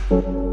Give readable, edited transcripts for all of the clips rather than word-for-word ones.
Well.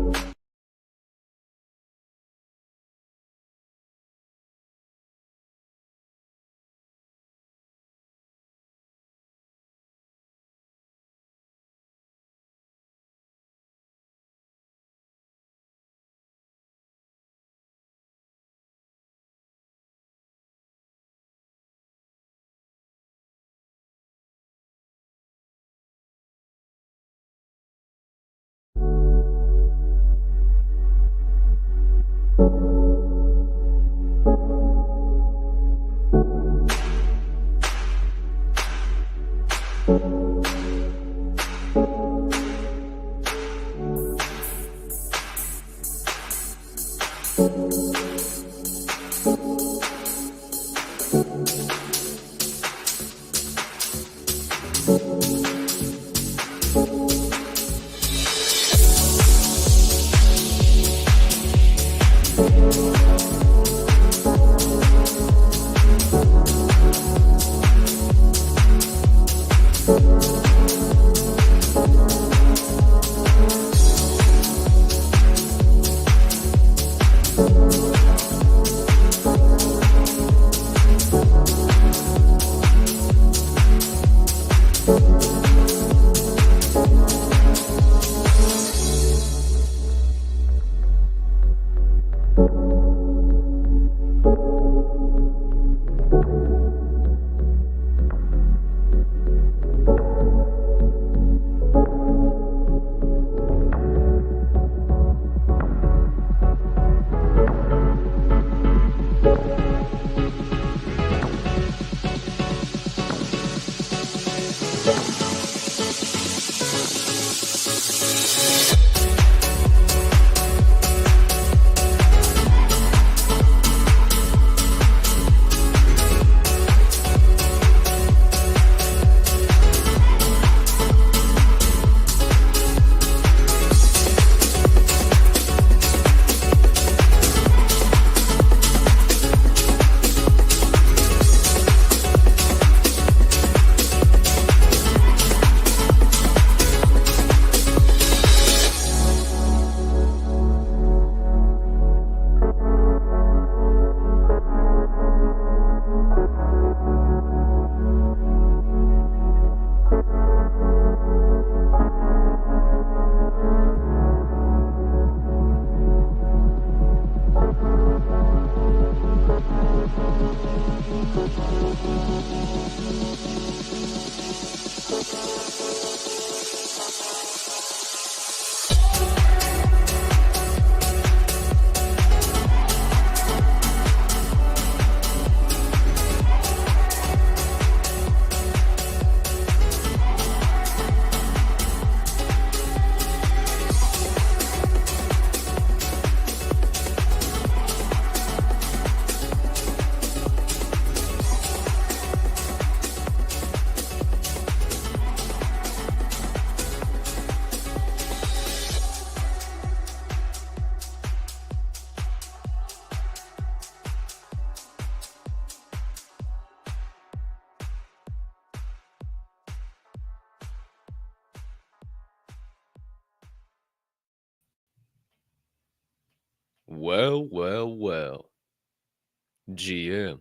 GM.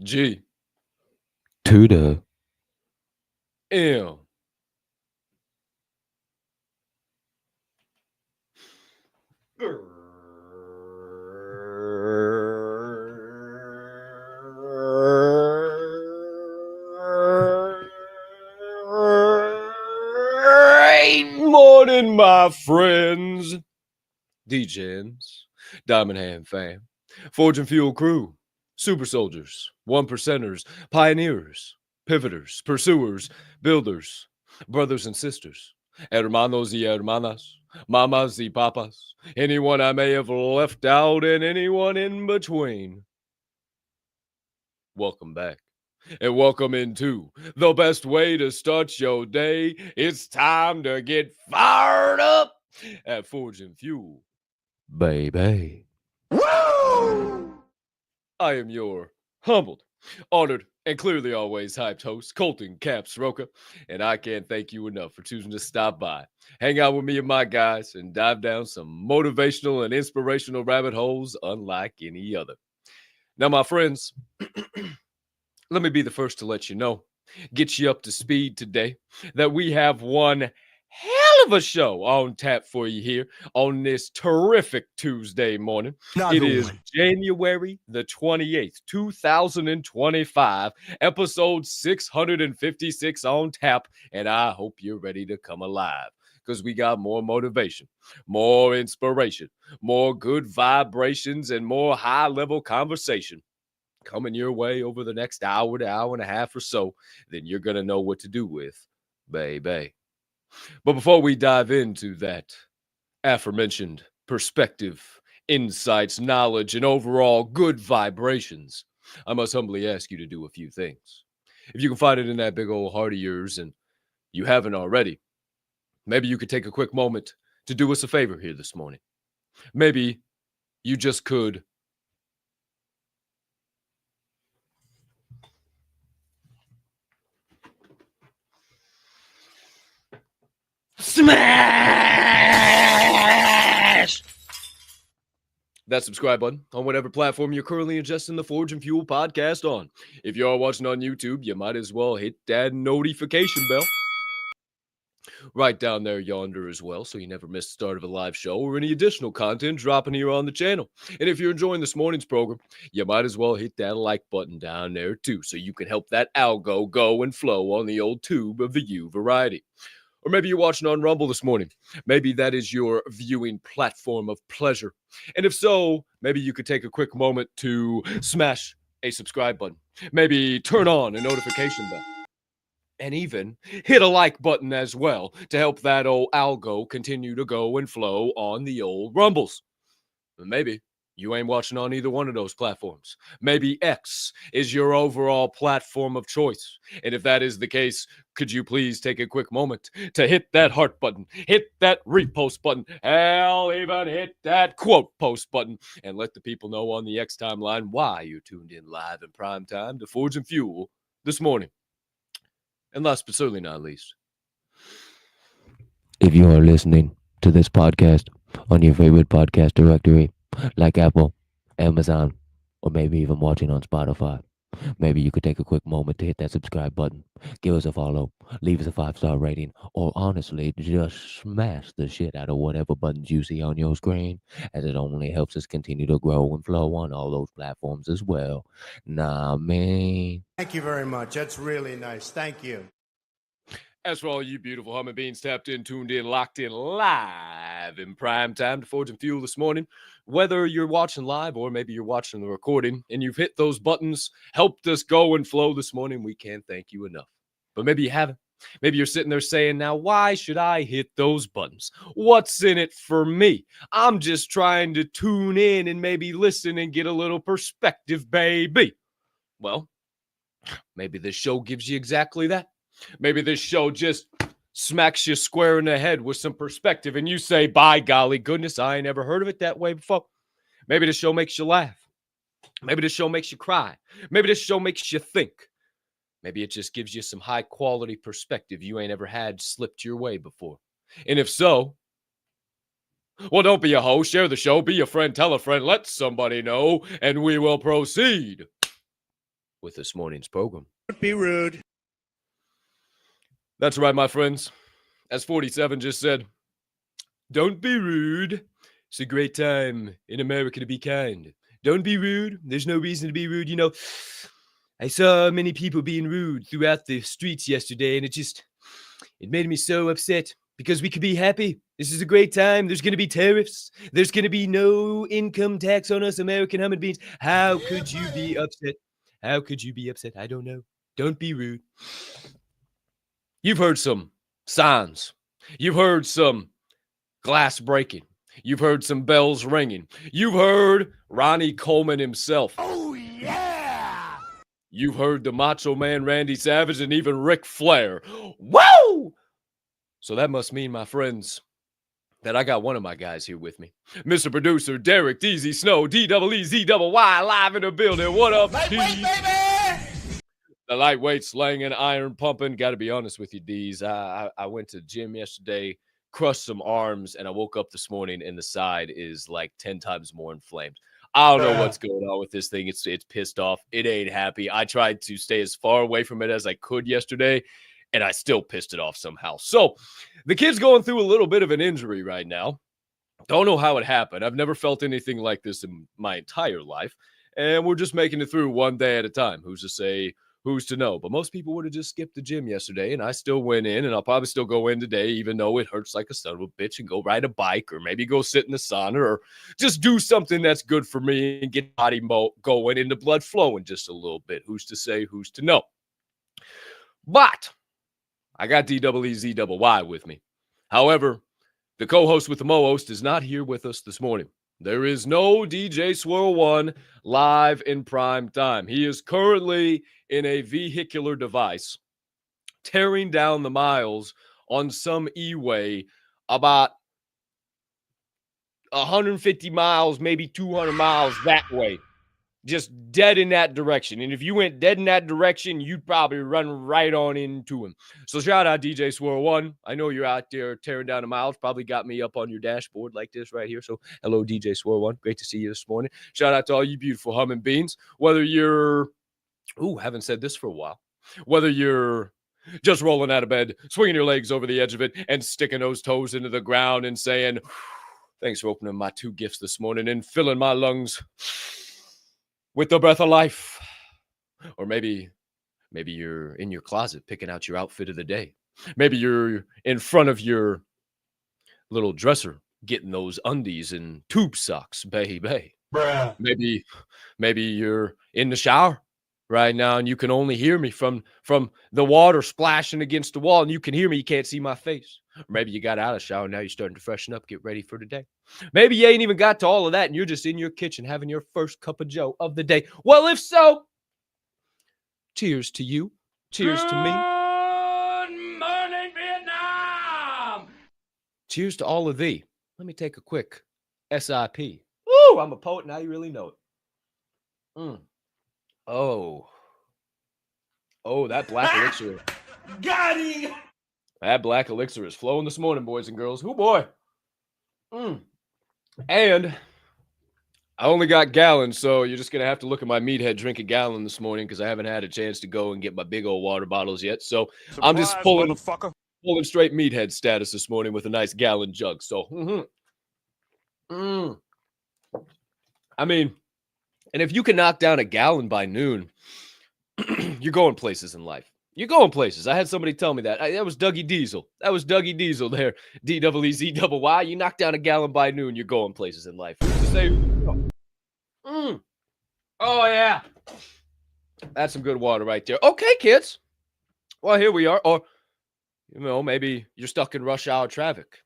G. To the M. Great morning, my friends. DJs, Diamond Hand fam, Fortune Fuel crew, super soldiers, one percenters, pioneers, pivoters, pursuers, builders, brothers and sisters, hermanos y hermanas, mamas y papas, anyone I may have left out and anyone in between. Welcome back. And welcome into the best way to start your day. It's time to get fired up at Fortune Fuel. Baby. Woo! I am your humbled, honored, and clearly always hyped host, Colton Capp Sroka. And I can't thank you enough for choosing to stop by, hang out with me and my guys, and dive down some motivational and inspirational rabbit holes unlike any other. Now, my friends, let me be the first to let you know, get you up to speed today, that we have one hell of a show on tap for you here on this terrific Tuesday morning. It is January the 28th, 2025, episode 656 on tap, and I hope you're ready to come alive because we got more motivation, more inspiration, more good vibrations, and more high-level conversation coming your way over the next hour to hour and a half or so, then you're going to know what to do with, baby. But before we dive into that aforementioned perspective, insights, knowledge, and overall good vibrations, I must humbly ask you to do a few things. If you can find it in that big old heart of yours and you haven't already, maybe you could take a quick moment to do us a favor here this morning. Maybe you just could smash that subscribe button on whatever platform you're currently ingesting the Forge and Fuel podcast on. If you are watching on YouTube, you might as well hit that notification bell right down there yonder as well, so you never miss the start of a live show or any additional content dropping here on the channel. And if you're enjoying this morning's program, you might as well hit that like button down there too, so you can help that algo go and flow on the old tube of the U variety. Or maybe you're watching on Rumble this morning. Maybe that is your viewing platform of pleasure. And if so, maybe you could take a quick moment to smash a subscribe button. Maybe turn on a notification bell. And even hit a like button as well to help that old algo continue to go and flow on the old Rumbles. And maybe you ain't watching on either one of those platforms. Maybe X is your overall platform of choice. And if that is the case, could you please take a quick moment to hit that heart button, hit that repost button, hell, even hit that quote post button, and let the people know on the X timeline why you tuned in live in prime time to Forge and Fuel this morning. And last but certainly not least, if you are listening to this podcast on your favorite podcast directory, like Apple, Amazon, or maybe even watching on Spotify, maybe you could take a quick moment to hit that subscribe button, give us a follow, leave us a 5-star rating, or honestly, just smash the shit out of whatever buttons you see on your screen, as it only helps us continue to grow and flow on all those platforms as well. Nah, man. Thank you very much. That's really nice. Thank you. As for all you beautiful humming beings tapped in, tuned in, locked in live in prime time to Forge and Fuel this morning, whether you're watching live or maybe you're watching the recording and you've hit those buttons, helped us go and flow this morning, we can't thank you enough. But maybe you haven't. Maybe you're sitting there saying, now, why should I hit those buttons? What's in it for me? I'm just trying to tune in and maybe listen and get a little perspective, baby. Well, maybe this show gives you exactly that. Maybe this show just smacks you square in the head with some perspective and you say, by golly goodness, I ain't ever heard of it that way before. Maybe this show makes you laugh. Maybe this show makes you cry. Maybe this show makes you think. Maybe it just gives you some high quality perspective you ain't ever had slipped your way before. And if so, well, don't be a hoe. Share the show. Be a friend. Tell a friend. Let somebody know. And we will proceed with this morning's program. Don't be rude. That's right, my friends. As 47 just said, don't be rude. It's a great time in America to be kind. Don't be rude. There's no reason to be rude. You know, I saw many people being rude throughout the streets yesterday, and it made me so upset because we could be happy. This is a great time. There's going to be tariffs. There's going to be no income tax on us American humming beings. How could you be upset? How could you be upset? I don't know. Don't be rude. You've heard some signs. You've heard some glass breaking. You've heard some bells ringing. You've heard Ronnie Coleman himself. Oh, yeah. You've heard the Macho Man Randy Savage and even Ric Flair. Whoa! So that must mean, my friends, that I got one of my guys here with me. Mr. Producer Derek DZ Snow, DEEZY, live in the building. What up, Lightweight, baby! The lightweight slanging, iron pumping. Got to be honest with you, D's. I went to the gym yesterday, crushed some arms, and I woke up this morning and the side is like 10 times more inflamed. I don't know what's going on with this thing. It's pissed off. It ain't happy. I tried to stay as far away from it as I could yesterday, and I still pissed it off somehow. So the kid's going through a little bit of an injury right now. Don't know how it happened. I've never felt anything like this in my entire life. And we're just making it through one day at a time. Who's to say, who's to know? But most people would have just skipped the gym yesterday, and I still went in, and I'll probably still go in today, even though it hurts like a son of a bitch, and go ride a bike, or maybe go sit in the sauna, or just do something that's good for me and get body going and the blood flowing just a little bit. Who's to say, who's to know? But I got DEEZYY with me. However, the co-host with the mo-host is not here with us this morning. There is no DJ Swirl 1 live in prime time. He is currently in a vehicular device tearing down the miles on some E-way about 150 miles, maybe 200 miles that way. Just dead in that direction. And if you went dead in that direction, you'd probably run right on into him. So shout out DJ Swirl 1. I know you're out there tearing down the miles. Probably got me up on your dashboard like this right here. So hello, DJ Swirl 1. Great to see you this morning. Shout out to all you beautiful humming beans. Whether you're, haven't said this for a while. Whether you're just rolling out of bed, swinging your legs over the edge of it, and sticking those toes into the ground and saying, thanks for opening my 2 gifts this morning and filling my lungs with the breath of life. Or maybe you're in your closet picking out your outfit of the day. Maybe you're in front of your little dresser getting those undies and tube socks, baby. Bruh. Maybe you're in the shower right now and you can only hear me from the water splashing against the wall, and you can hear me, you can't see my face. Or maybe you got out of the shower and now you're starting to freshen up, get ready for the day. Maybe you ain't even got to all of that and you're just in your kitchen having your first cup of joe of the day. Well, if so, cheers to you. Cheers to me. Good morning, Vietnam. Cheers to all of thee. Let me take a quick SIP. Woo, I'm a poet now, you really know it. Oh, that black elixir. Got him. That black elixir is flowing this morning, boys and girls. Oh, boy. And I only got gallons, so you're just going to have to look at my meathead drink a gallon this morning because I haven't had a chance to go and get my big old water bottles yet. So I'm just pulling straight meathead status this morning with a nice gallon jug. So, I mean, and if you can knock down a gallon by noon, you're going places in life. You're going places. I had somebody tell me that. That was Dougie Diesel. That was Dougie Diesel there. DEEZYY. You knock down a gallon by noon, you're going places in life. Oh, yeah. That's some good water right there. Okay, kids. Well, here we are. Or, maybe you're stuck in rush hour traffic.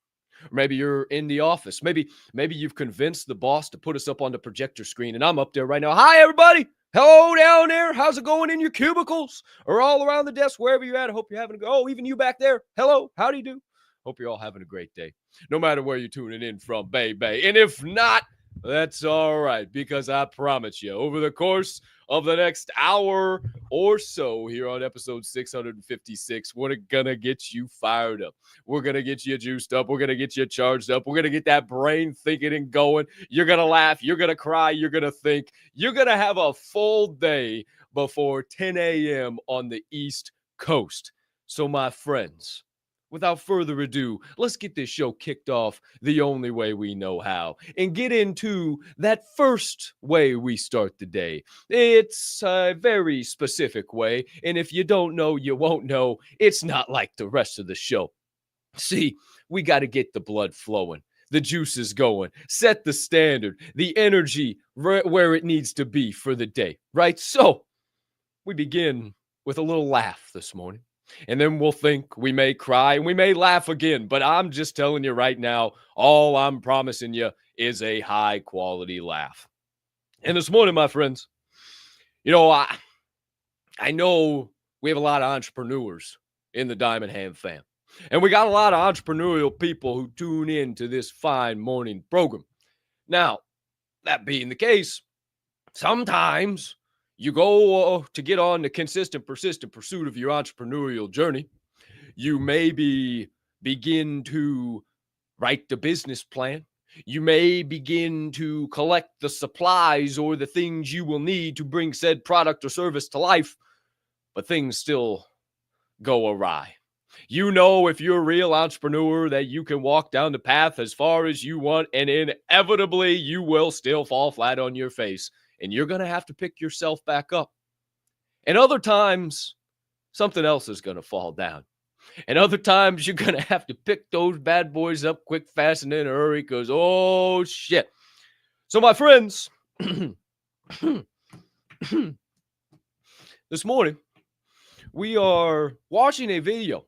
Maybe you're in the office. Maybe you've convinced the boss to put us up on the projector screen, and I'm up there right now. Hi, everybody. Hello down there. How's it going in your cubicles or all around the desk, wherever you're at? I hope you're having a go. Oh, even you back there. Hello. How do you do? Hope you're all having a great day, no matter where you're tuning in from, baby. And if not, that's all right, because I promise you, over the course of the next hour or so here on episode 656, we're going to get you fired up. We're going to get you juiced up. We're going to get you charged up. We're going to get that brain thinking and going. You're going to laugh. You're going to cry. You're going to think. You're going to have a full day before 10 a.m. on the East Coast. So, my friends, without further ado, let's get this show kicked off the only way we know how and get into that first way we start the day. It's a very specific way, and if you don't know, you won't know. It's not like the rest of the show. See, we got to get the blood flowing, the juices going, set the standard, the energy where it needs to be for the day, right? So we begin with a little laugh this morning. And then we'll think, we may cry, and we may laugh again. But I'm just telling you right now, all I'm promising you is a high-quality laugh. And this morning, my friends, I know we have a lot of entrepreneurs in the Diamond Ham fam. And we got a lot of entrepreneurial people who tune in to this fine morning program. Now, that being the case, sometimes You go to get on the consistent, persistent pursuit of your entrepreneurial journey. You maybe begin to write the business plan. You may begin to collect the supplies or the things you will need to bring said product or service to life, but things still go awry. You know, if you're a real entrepreneur, that you can walk down the path as far as you want, and inevitably you will still fall flat on your face, and you're going to have to pick yourself back up. And other times, something else is going to fall down. And other times, you're going to have to pick those bad boys up quick, fast, and in a hurry because, oh, shit. So, my friends, this morning, we are watching a video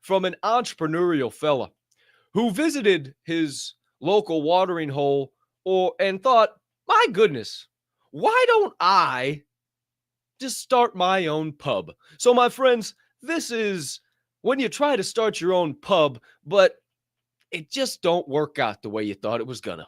from an entrepreneurial fella who visited his local watering hole and thought, my goodness, why don't I just start my own pub? So, my friends, this is when you try to start your own pub, but it just don't work out the way you thought it was gonna.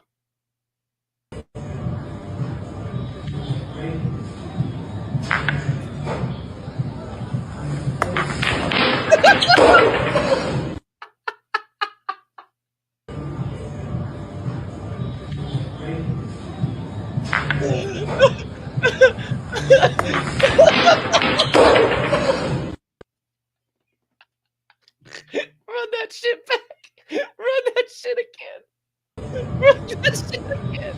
Run that shit back. Run that shit again. Run that shit again.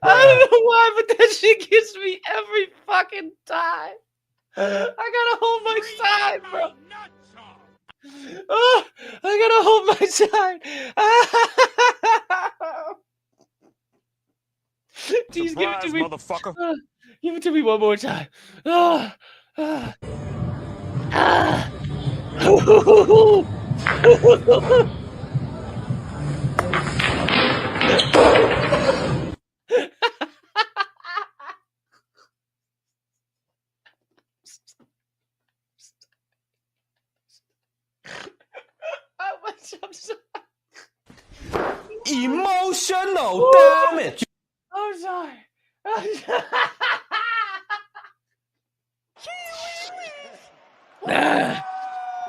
I don't know why, but that shit gets me every fucking time. I gotta hold my side, bro. Oh, I gotta hold my side. Please give it to me, motherfucker. Give it to me one more time. I'm sorry. Emotional damage. I'm sorry. I'm sorry.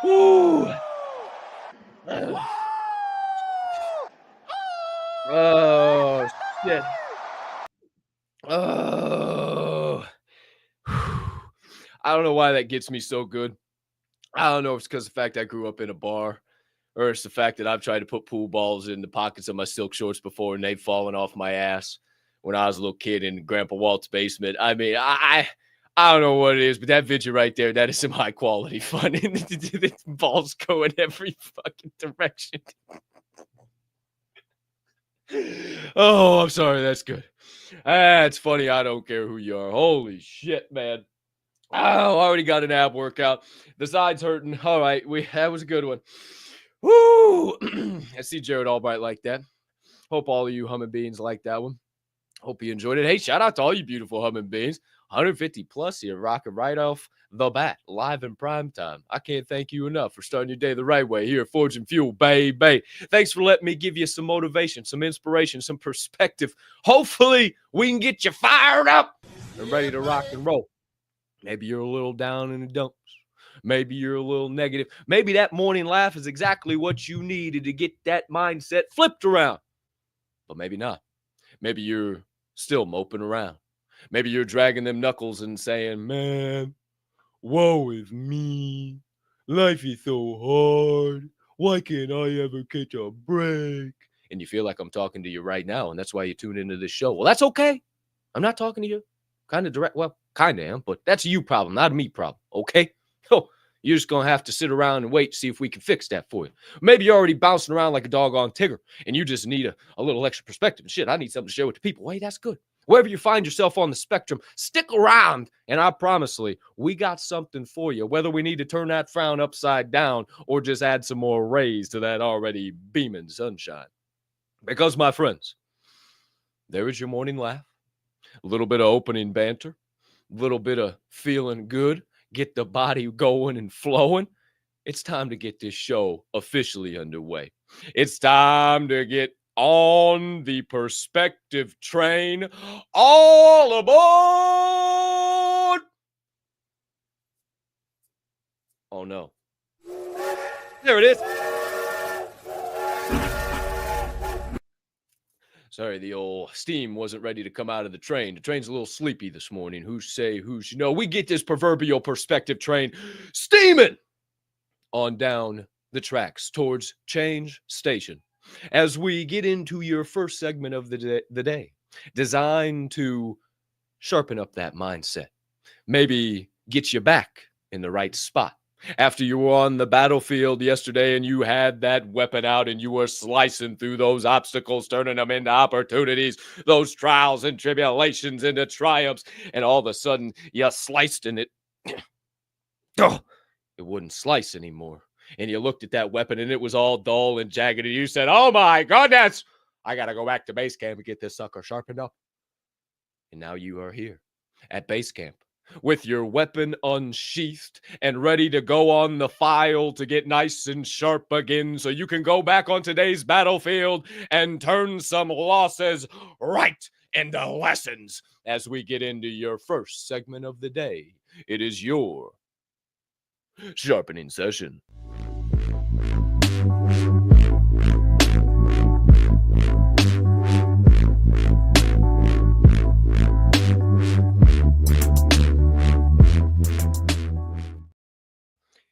Woo. Oh, shit. Oh. I don't know why that gets me so good. I don't know if it's because of the fact I grew up in a bar, or it's the fact that I've tried to put pool balls in the pockets of my silk shorts before and they've fallen off my ass when I was a little kid in Grandpa Walt's basement. I mean, I don't know what it is, but that video right there, that is some high quality fun. The balls go in every fucking direction. Oh, I'm sorry. That's good. That's funny. I don't care who you are. Holy shit, man. Oh, I already got an ab workout. The side's hurting. All right. That was a good one. Woo! I see Jared Albright like that. Hope all of you humming beans like that one. Hope you enjoyed it. Hey, shout out to all you beautiful humming beans. 150 plus here, rocking right off the bat, live in prime time. I can't thank you enough for starting your day the right way here at Forge and Fuel, baby. Thanks for letting me give you some motivation, some inspiration, some perspective. Hopefully, we can get you fired up and ready to rock and roll. Maybe you're a little down in the dumps. Maybe you're a little negative. Maybe that morning laugh is exactly what you needed to get that mindset flipped around. But maybe not. Maybe you're still moping around. Maybe you're dragging them knuckles and saying, man, woe is me. Life is so hard. Why can't I ever catch a break? And you feel like I'm talking to you right now, and that's why you tune into this show. Well, that's okay. I'm not talking to you. Kind of direct. Well, kind of am, but that's a you problem, not a me problem. Okay? Oh, you're just going to have to sit around and wait to see if we can fix that for you. Maybe you're already bouncing around like a doggone Tigger, and you just need a little extra perspective. Shit, I need something to share with the people. Hey, that's good. Wherever you find yourself on the spectrum, stick around, and I promise you, we got something for you, whether we need to turn that frown upside down or just add some more rays to that already beaming sunshine. Because, my friends, there is your morning laugh, a little bit of opening banter, a little bit of feeling good, get the body going and flowing, it's time to get this show officially underway. It's time to get on the perspective train. All aboard! Oh no. There it is. Sorry, the old steam wasn't ready to come out of the train. The train's a little sleepy this morning. Who's say, who's you know? We get this proverbial perspective train steaming on down the tracks towards Change Station as we get into your first segment of the day, designed to sharpen up that mindset, maybe get you back in the right spot. After you were on the battlefield yesterday and you had that weapon out and you were slicing through those obstacles, turning them into opportunities, those trials and tribulations into triumphs, and all of a sudden you sliced in it. Oh, it wouldn't slice anymore. And you looked at that weapon and it was all dull and jagged. And you said, oh my goodness, I got to go back to base camp and get this sucker sharpened up. And now you are here at base camp with your weapon unsheathed and ready to go on the file to get nice and sharp again so you can go back on today's battlefield and turn some losses right into lessons as we get into your first segment of the day. It is your Sharpening Session.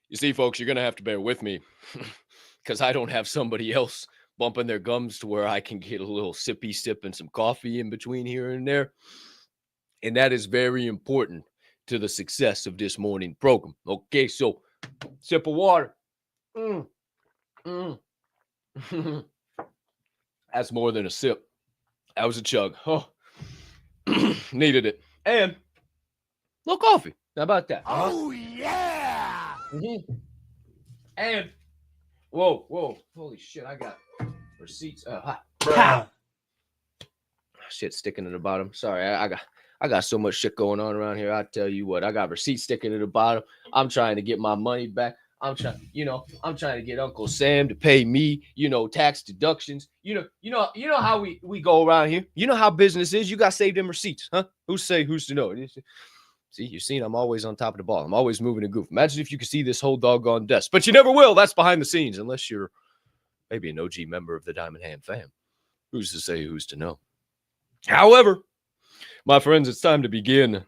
You see, folks, you're going to have to bear with me because I don't have somebody else bumping their gums to where I can get a little sippy sip and some coffee in between here and there. And that is very important to the success of this morning program. Okay, so sip of water. That's more than a sip. That was a chug. Oh, needed it. And a little coffee. How about that? Oh, yeah! Mm-hmm. And whoa, holy shit! I got receipts. Shit sticking to the bottom. Sorry, I got so much shit going on around here. I tell you what, I got receipts sticking to the bottom. I'm trying to get my money back. I'm trying to get Uncle Sam to pay me, tax deductions. You know how we go around here. You know how business is. You got saved them receipts, huh? Who's to know? See, you've seen I'm always on top of the ball. I'm always moving and goofing. Imagine if you could see this whole doggone desk. But you never will. That's behind the scenes, unless you're maybe an OG member of the Diamond Hand fam. Who's to say, who's to know? However, my friends, it's time to begin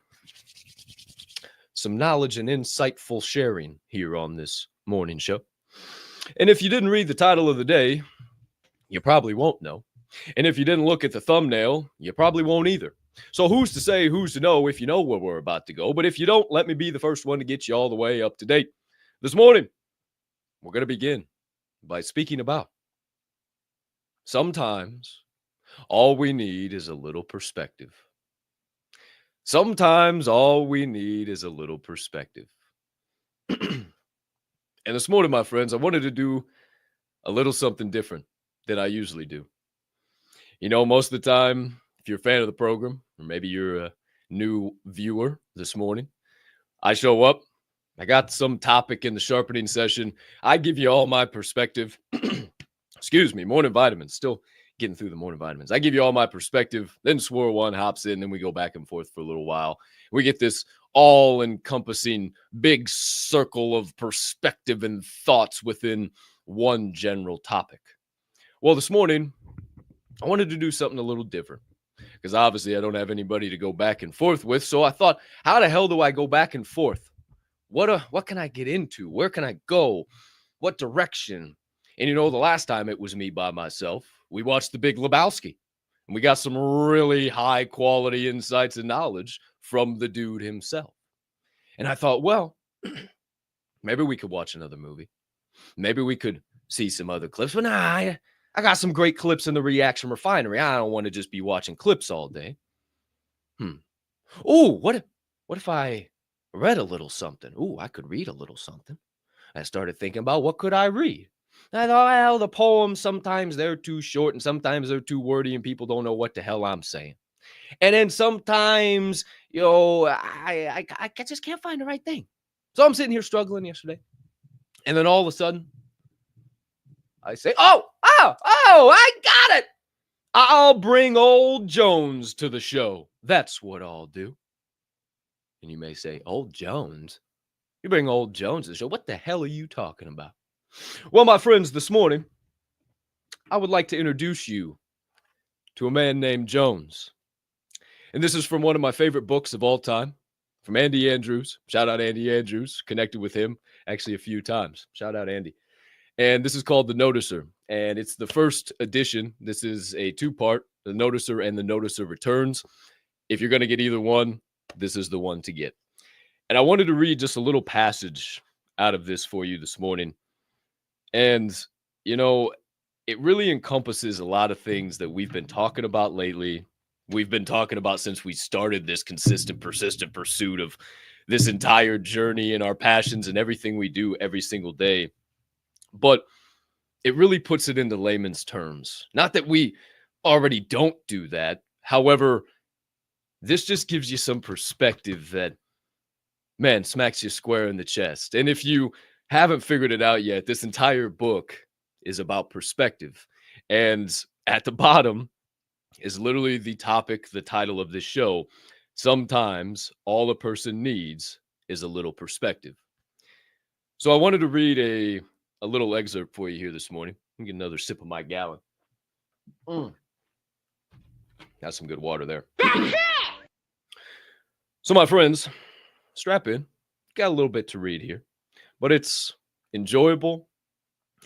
some knowledge and insightful sharing here on this morning show. And if you didn't read the title of the day, you probably won't know. And if you didn't look at the thumbnail, you probably won't either. So who's to say, who's to know if you know where we're about to go? But if you don't, let me be the first one to get you all the way up to date. This morning, we're going to begin by speaking about sometimes all we need is a little perspective. Sometimes all we need is a little perspective. And this morning, my friends, I wanted to do a little something different than I usually do. Most of the time, if you're a fan of the program, or maybe you're a new viewer this morning, I show up, I got some topic in the sharpening session, I give you all my perspective. Excuse me, morning vitamins, still getting through the morning vitamins. I give you all my perspective, then Swirl One hops in, then we go back and forth for a little while. We get this all-encompassing big circle of perspective and thoughts within one general topic. Well, this morning, I wanted to do something a little different because obviously I don't have anybody to go back and forth with. So I thought, how the hell do I go back and forth? What can I get into? Where can I go? What direction? And the last time it was me by myself, we watched The Big Lebowski. And we got some really high quality insights and knowledge from the dude himself. And I thought, well, maybe we could watch another movie. Maybe we could see some other clips. But nah, I got some great clips in the Reaction Refinery. I don't want to just be watching clips all day. Oh, what if I read a little something? Oh, I could read a little something. I started thinking about what could I read? I thought, well, the poems, sometimes they're too short and sometimes they're too wordy and people don't know what the hell I'm saying. And then sometimes, I just can't find the right thing. So I'm sitting here struggling yesterday. And then all of a sudden, I say, oh, I got it. I'll bring old Jones to the show. That's what I'll do. And you may say, old Jones? You bring old Jones to the show? What the hell are you talking about? Well, my friends, this morning, I would like to introduce you to a man named Jones. And this is from one of my favorite books of all time, from Andy Andrews. Shout out Andy Andrews. Connected with him actually a few times. Shout out Andy. And this is called The Noticer. And it's the first edition. This is a two-part, The Noticer and The Noticer Returns. If you're going to get either one, this is the one to get. And I wanted to read just a little passage out of this for you this morning. And, you know, it really encompasses a lot of things that we've been talking about lately. We've been talking about since we started this consistent, persistent pursuit of this entire journey and our passions and everything we do every single day. But it really puts it into layman's terms. Not that we already don't do that. However, this just gives you some perspective that, man, smacks you square in the chest. And if you haven't figured it out yet, this entire book is about perspective. And at the bottom is literally the topic, the title of this show. Sometimes all a person needs is a little perspective. So I wanted to read a little excerpt for you here this morning. Let me get another sip of my gallon. Got some good water there. So my friends, strap in. Got a little bit to read here, but it's enjoyable.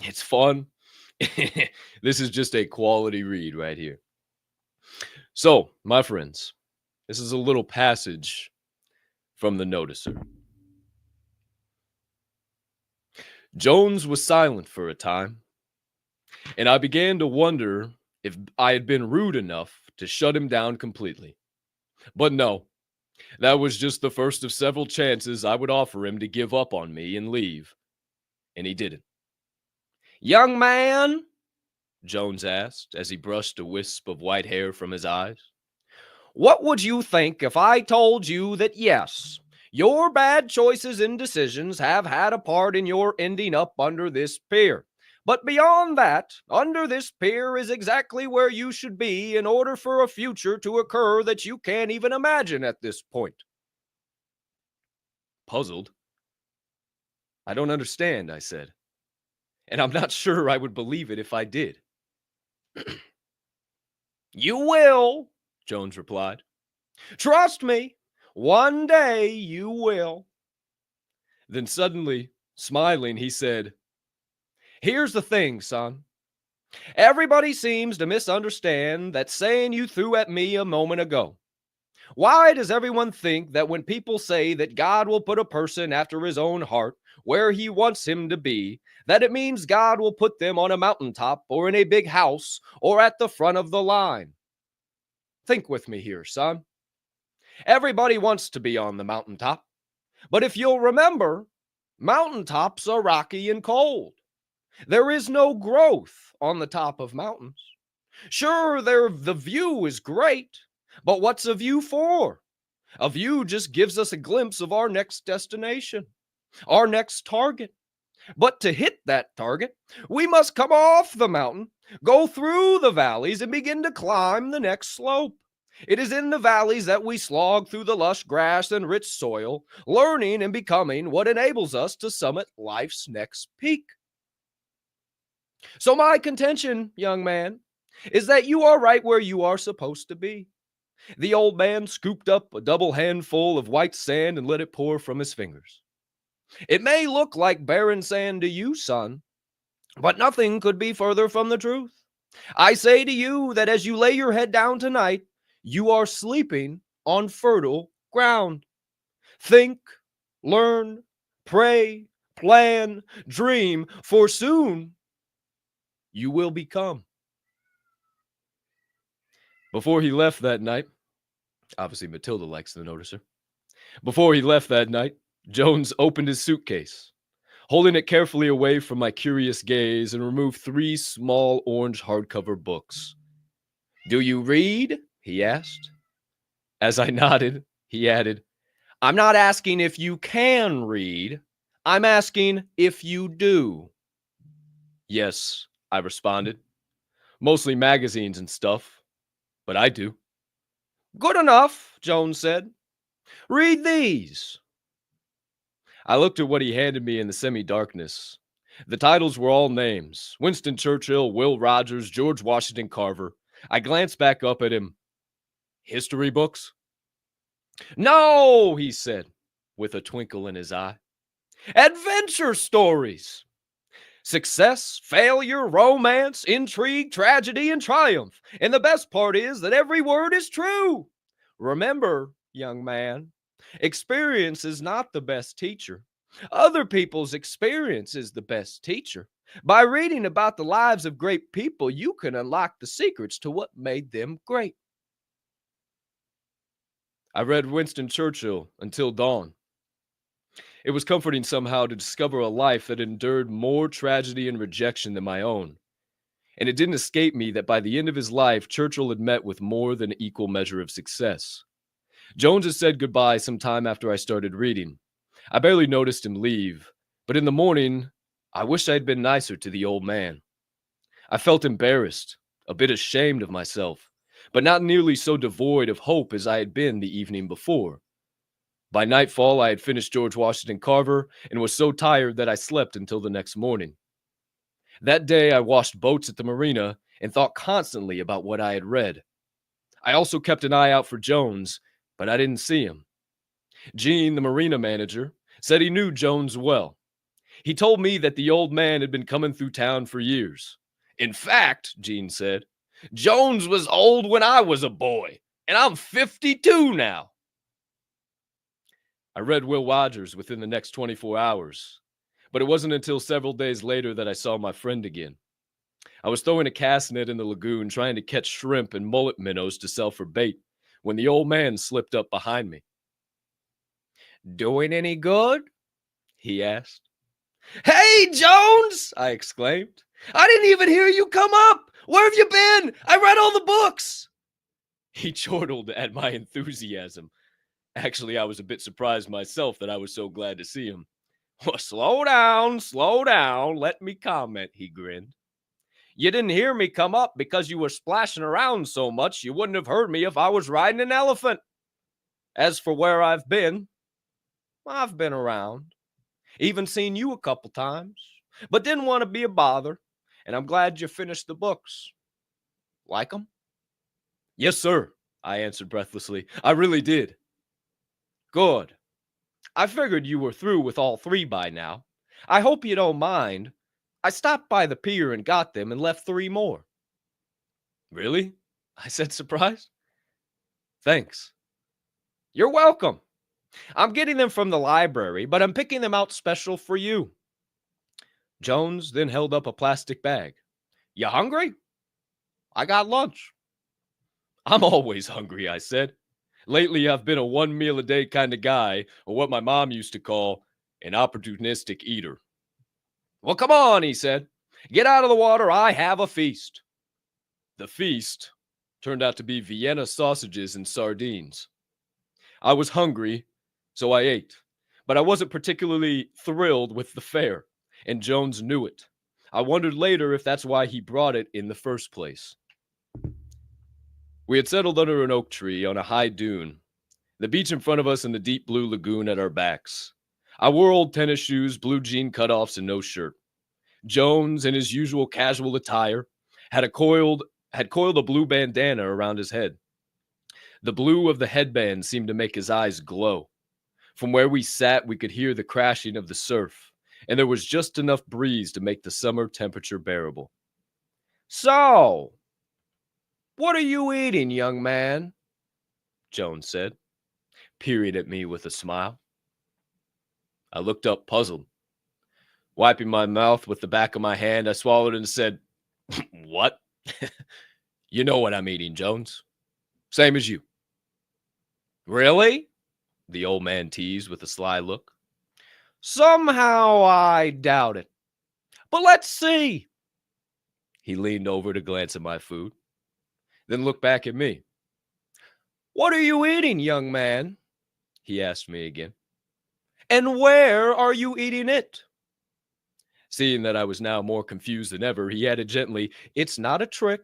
It's fun. This is just a quality read right here. So, my friends, this is a little passage from The Noticer. Jones was silent for a time, and I began to wonder if I had been rude enough to shut him down completely. But no, that was just the first of several chances I would offer him to give up on me and leave. And he didn't. Young man, Jones asked as he brushed a wisp of white hair from his eyes, what would you think if I told you that yes, your bad choices and decisions have had a part in your ending up under this pier? But beyond that, under this pier is exactly where you should be in order for a future to occur that you can't even imagine at this point. Puzzled. I don't understand, I said. And I'm not sure I would believe it if I did. You will, Jones replied. Trust me, one day you will. Then suddenly, smiling, he said, here's the thing, son. Everybody seems to misunderstand that saying you threw at me a moment ago. Why does everyone think that when people say that God will put a person after his own heart where he wants him to be, that it means God will put them on a mountaintop or in a big house or at the front of the line? Think with me here, son. Everybody wants to be on the mountaintop. But if you'll remember, mountaintops are rocky and cold. There is no growth on the top of mountains. Sure, the view is great, but what's a view for? A view just gives us a glimpse of our next destination, our next target. But to hit that target, we must come off the mountain, go through the valleys, and begin to climb the next slope. It is in the valleys that we slog through the lush grass and rich soil, learning and becoming what enables us to summit life's next peak. So my contention, young man, is that you are right where you are supposed to be. The old man scooped up a double handful of white sand and let it pour from his fingers. It may look like barren sand to you, son, but nothing could be further from the truth. I say to you that as you lay your head down tonight, you are sleeping on fertile ground. Think, learn, pray, plan, dream, for soon you will become. Before he left that night, obviously Matilda likes the Noticer. Before he left that night, Jones opened his suitcase, holding it carefully away from my curious gaze, and removed 3 small orange hardcover books. Do you read? He asked. As I nodded, he added, I'm not asking if you can read. I'm asking if you do. Yes, I responded. Mostly magazines and stuff, but I do. Good enough, Jones said. Read these. I looked at what he handed me in the semi-darkness. The titles were all names: Winston Churchill, Will Rogers, George Washington Carver. I glanced back up at him. History books? No, he said, with a twinkle in his eye. Adventure stories. Success, failure, romance, intrigue, tragedy, and triumph. And the best part is that every word is true. Remember, young man, experience is not the best teacher. Other people's experience is the best teacher. By reading about the lives of great people, you can unlock the secrets to what made them great. I read Winston Churchill until dawn. It was comforting somehow to discover a life that endured more tragedy and rejection than my own. And it didn't escape me that by the end of his life, Churchill had met with more than an equal measure of success. Jones had said goodbye some time after I started reading. I barely noticed him leave, but in the morning, I wished I had been nicer to the old man. I felt embarrassed, a bit ashamed of myself, but not nearly so devoid of hope as I had been the evening before. By nightfall, I had finished George Washington Carver and was so tired that I slept until the next morning. That day, I washed boats at the marina and thought constantly about what I had read. I also kept an eye out for Jones, but I didn't see him. Gene, the marina manager, said he knew Jones well. He told me that the old man had been coming through town for years. In fact, Gene said, Jones was old when I was a boy, and I'm 52 now. I read Will Rogers within the next 24 hours, but it wasn't until several days later that I saw my friend again. I was throwing a cast net in the lagoon trying to catch shrimp and mullet minnows to sell for bait when the old man slipped up behind me. Doing any good? He asked. Hey, Jones! I exclaimed. I didn't even hear you come up! Where have you been? I read all the books! He chortled at my enthusiasm. Actually, I was a bit surprised myself that I was so glad to see him. Well, slow down, let me comment, he grinned. You didn't hear me come up because you were splashing around so much you wouldn't have heard me if I was riding an elephant. As for where I've been around. Even seen you a couple times, but didn't want to be a bother, and I'm glad you finished the books. Like 'em? Yes, sir, I answered breathlessly. I really did. Good. I figured you were through with all three by now. I hope you don't mind. I stopped by the pier and got them and left 3 more. Really? I said, surprised. Thanks. You're welcome. I'm getting them from the library, but I'm picking them out special for you. Jones then held up a plastic bag. You hungry? I got lunch. I'm always hungry, I said. Lately, I've been a 1 meal a day kind of guy, or what my mom used to call an opportunistic eater. Well, come on, he said. Get out of the water. I have a feast. The feast turned out to be Vienna sausages and sardines. I was hungry, so I ate, but I wasn't particularly thrilled with the fare, and Jones knew it. I wondered later if that's why he brought it in the first place. We had settled under an oak tree on a high dune, the beach in front of us and the deep blue lagoon at our backs. I wore old tennis shoes, blue jean cutoffs, and no shirt. Jones, in his usual casual attire, had coiled a blue bandana around his head. The blue of the headband seemed to make his eyes glow. From where we sat, we could hear the crashing of the surf, and there was just enough breeze to make the summer temperature bearable. So, what are you eating, young man? Jones said, peering at me with a smile. I looked up, puzzled. Wiping my mouth with the back of my hand, I swallowed and said, What? You know what I'm eating, Jones. Same as you. Really? The old man teased with a sly look. Somehow I doubt it. But let's see. He leaned over to glance at my food, then looked back at me. What are you eating, young man? he asked me again. And where are you eating it? Seeing that I was now more confused than ever, he added gently, It's not a trick.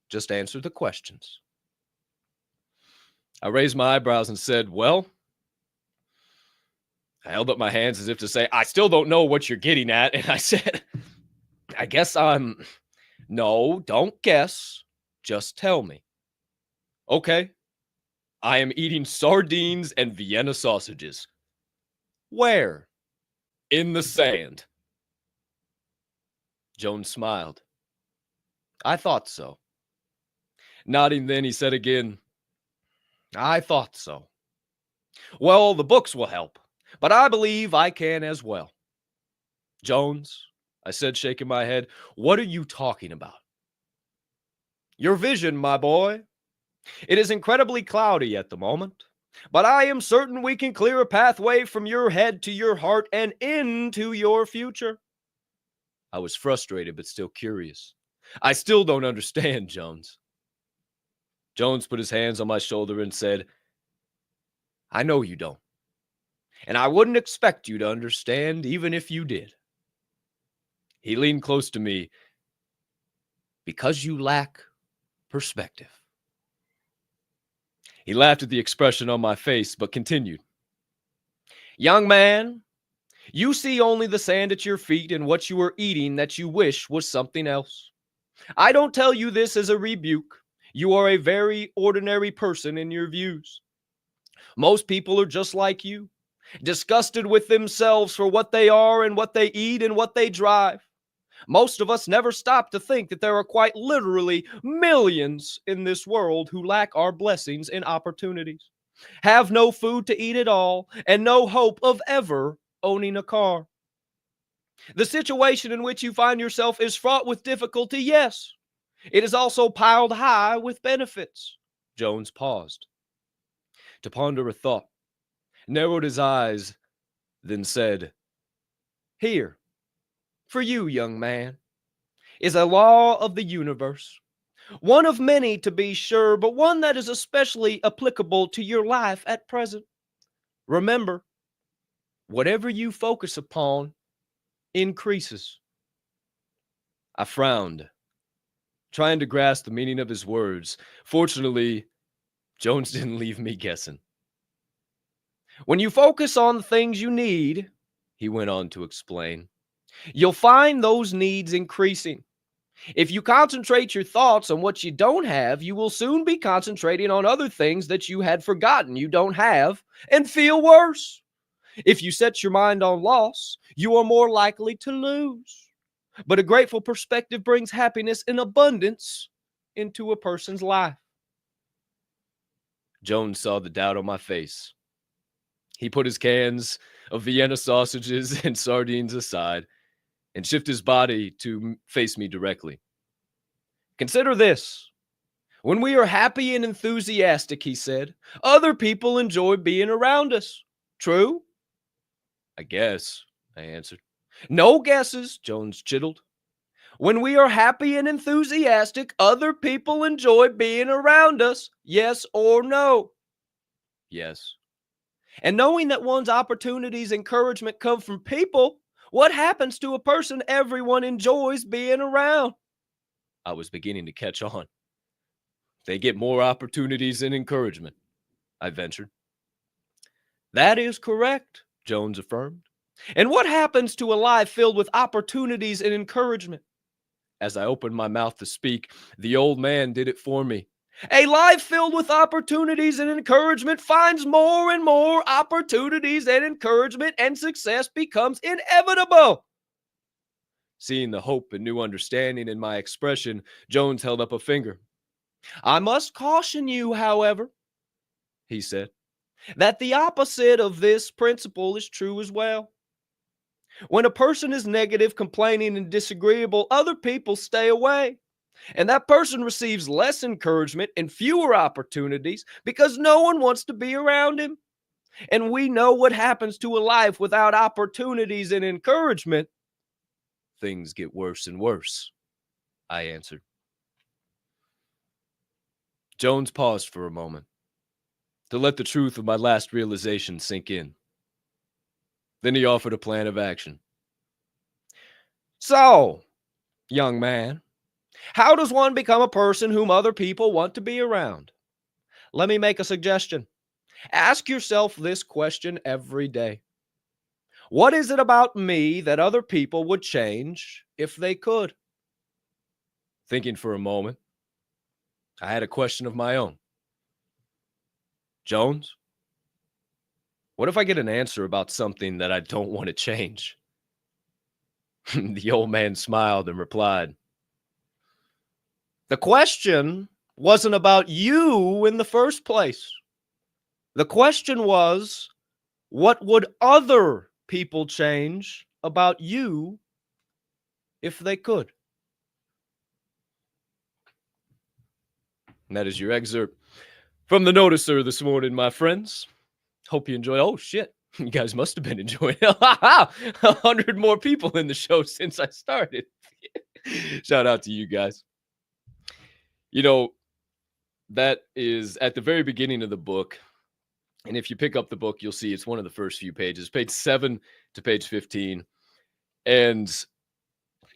Just answer the questions. I raised my eyebrows and said, Well, I held up my hands as if to say, I still don't know what you're getting at. And I said, I guess No, don't guess. Just tell me. Okay. I am eating sardines and Vienna sausages. Where? In the sand. Jones smiled. I thought so. Nodding then, he said again, I thought so. Well, the books will help, but I believe I can as well. Jones, I said, shaking my head, what are you talking about? Your vision, my boy. It is incredibly cloudy at the moment, but I am certain we can clear a pathway from your head to your heart and into your future. I was frustrated, but still curious. I still don't understand, Jones. Jones put his hands on my shoulder and said, I know you don't. And I wouldn't expect you to understand even if you did. He leaned close to me. Because you lack perspective. He laughed at the expression on my face, but continued. Young man, you see only the sand at your feet and what you are eating that you wish was something else. I don't tell you this as a rebuke. You are a very ordinary person in your views. Most people are just like you, disgusted with themselves for what they are and what they eat and what they drive. Most of us never stop to think that there are quite literally millions in this world who lack our blessings and opportunities, have no food to eat at all, and no hope of ever owning a car. The situation in which you find yourself is fraught with difficulty, yes. It is also piled high with benefits. Jones paused to ponder a thought, narrowed his eyes, then said, Here, for you, young man, is a law of the universe. One of many, to be sure, but one that is especially applicable to your life at present. Remember, whatever you focus upon increases. I frowned, trying to grasp the meaning of his words. Fortunately, Jones didn't leave me guessing. When you focus on the things you need, he went on to explain, you'll find those needs increasing. If you concentrate your thoughts on what you don't have, you will soon be concentrating on other things that you had forgotten you don't have and feel worse. If you set your mind on loss, you are more likely to lose. But a grateful perspective brings happiness in abundance into a person's life. Jones saw the doubt on my face. He put his cans of Vienna sausages and sardines aside and shifted his body to face me directly. Consider this. When we are happy and enthusiastic, he said, other people enjoy being around us. True? I guess, I answered. No guesses, Jones chittled. When we are happy and enthusiastic, other people enjoy being around us. Yes or no? Yes. And knowing that one's opportunities, encouragement come from people, what happens to a person everyone enjoys being around? I was beginning to catch on. They get more opportunities and encouragement, I ventured. That is correct, Jones affirmed. And what happens to a life filled with opportunities and encouragement? As I opened my mouth to speak, the old man did it for me. A life filled with opportunities and encouragement finds more and more opportunities and encouragement, and success becomes inevitable. Seeing the hope and new understanding in my expression, Jones held up a finger. I must caution you, however, he said, that the opposite of this principle is true as well. When a person is negative, complaining, and disagreeable, other people stay away. And that person receives less encouragement and fewer opportunities because no one wants to be around him. And we know what happens to a life without opportunities and encouragement. Things get worse and worse, I answered. Jones paused for a moment. to let the truth of my last realization sink in. Then he offered a plan of action. So, young man, how does one become a person whom other people want to be around? Let me make a suggestion. Ask yourself this question every day. What is it about me that other people would change if they could? Thinking for a moment, I had a question of my own. Jones, what if I get an answer about something that I don't want to change? The old man smiled and replied, the question wasn't about you in the first place. The question was, what would other people change about you if they could? And that is your excerpt from the Noticer this morning, my friends. Hope you enjoyed. Oh, shit. You guys must have been enjoying it. 100 more people in the show since I started. Shout out to you guys. You know, that is at the very beginning of the book. And if you pick up the book, you'll see it's one of the first few pages, page 7 to page 15. And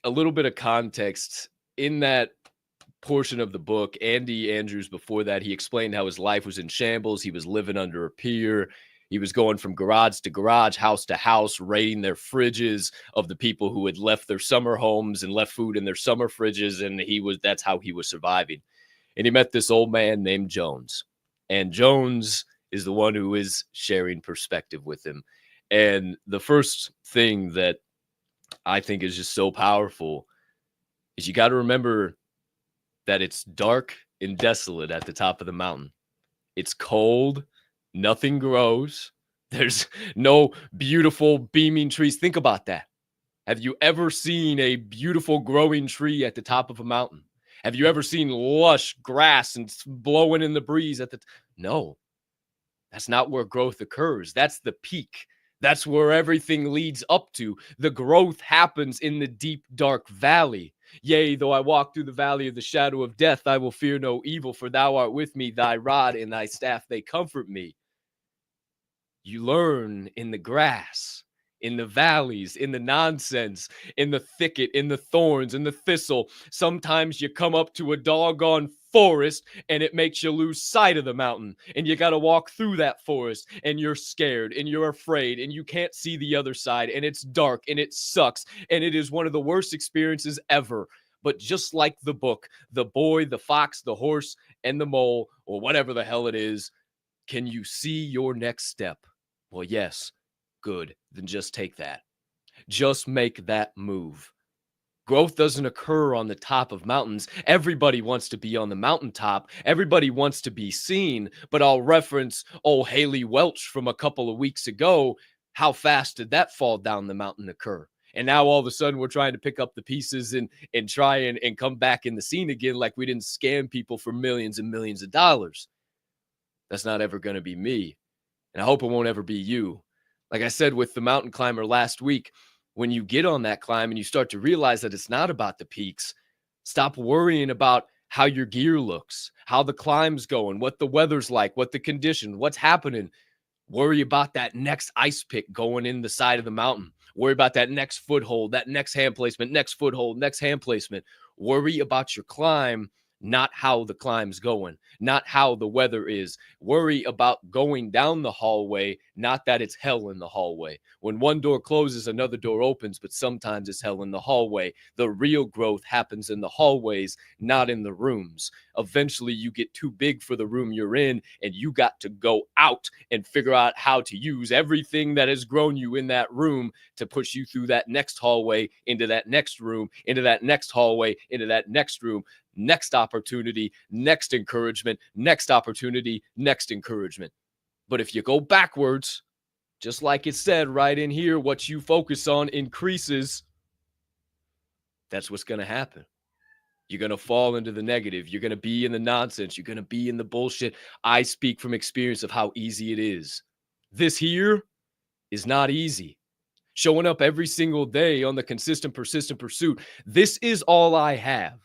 a little bit of context in that portion of the book, Andy Andrews, before that, he explained how his life was in shambles. He was living under a pier. He was going from garage to garage, house to house, raiding their fridges of the people who had left their summer homes and left food in their summer fridges. And that's how he was surviving. And he met this old man named Jones. And Jones is the one who is sharing perspective with him. And the first thing that I think is just so powerful is you got to remember that it's dark and desolate at the top of the mountain. It's cold. Nothing grows. There's no beautiful beaming trees. Think about that. Have you ever seen a beautiful growing tree at the top of a mountain? Have you ever seen lush grass and blowing in the breeze at the No. That's not where growth occurs. That's the peak. That's where everything leads up to. The growth happens in the deep, dark valley. Yea, though I walk through the valley of the shadow of death, I will fear no evil, for thou art with me, thy rod and thy staff, they comfort me. You learn in the grass, in the valleys, in the nonsense, in the thicket, in the thorns, in the thistle. Sometimes you come up to a doggone forest and it makes you lose sight of the mountain, and you got to walk through that forest, and you're scared and you're afraid and you can't see the other side, and it's dark and it sucks, and it is one of the worst experiences ever. But just like the book, the boy, the fox, the horse, and the mole, or whatever the hell it is, can you see your next step? Well, yes. Good. Then just take that. Just make that move. Growth doesn't occur on the top of mountains. Everybody wants to be on the mountaintop. Everybody wants to be seen. But I'll reference old Haley Welch from a couple of weeks ago. How fast did that fall down the mountain occur? And now all of a sudden we're trying to pick up the pieces and try and come back in the scene again like we didn't scam people for millions and millions of dollars. That's not ever going to be me. And I hope it won't ever be you. Like I said with the mountain climber last week, when you get on that climb and you start to realize that it's not about the peaks, stop worrying about how your gear looks, how the climb's going, what the weather's like, what the condition, what's happening. Worry about that next ice pick going in the side of the mountain. Worry about that next foothold, that next hand placement, next foothold, next hand placement. Worry about your climb, not how the climb's going, not how the weather is. Worry about going down the hallway, not that it's hell in the hallway. When one door closes, another door opens, but sometimes it's hell in the hallway. The real growth happens in the hallways, not in the rooms. Eventually, you get too big for the room you're in, and you got to go out and figure out how to use everything that has grown you in that room to push you through that next hallway, into that next room, into that next hallway, into that next room. Next opportunity, next encouragement, next opportunity, next encouragement. But if you go backwards, just like it said right in here, what you focus on increases. That's what's going to happen. You're going to fall into the negative. You're going to be in the nonsense. You're going to be in the bullshit. I speak from experience of how easy it is. This here is not easy. Showing up every single day on the consistent, persistent pursuit. This is all I have.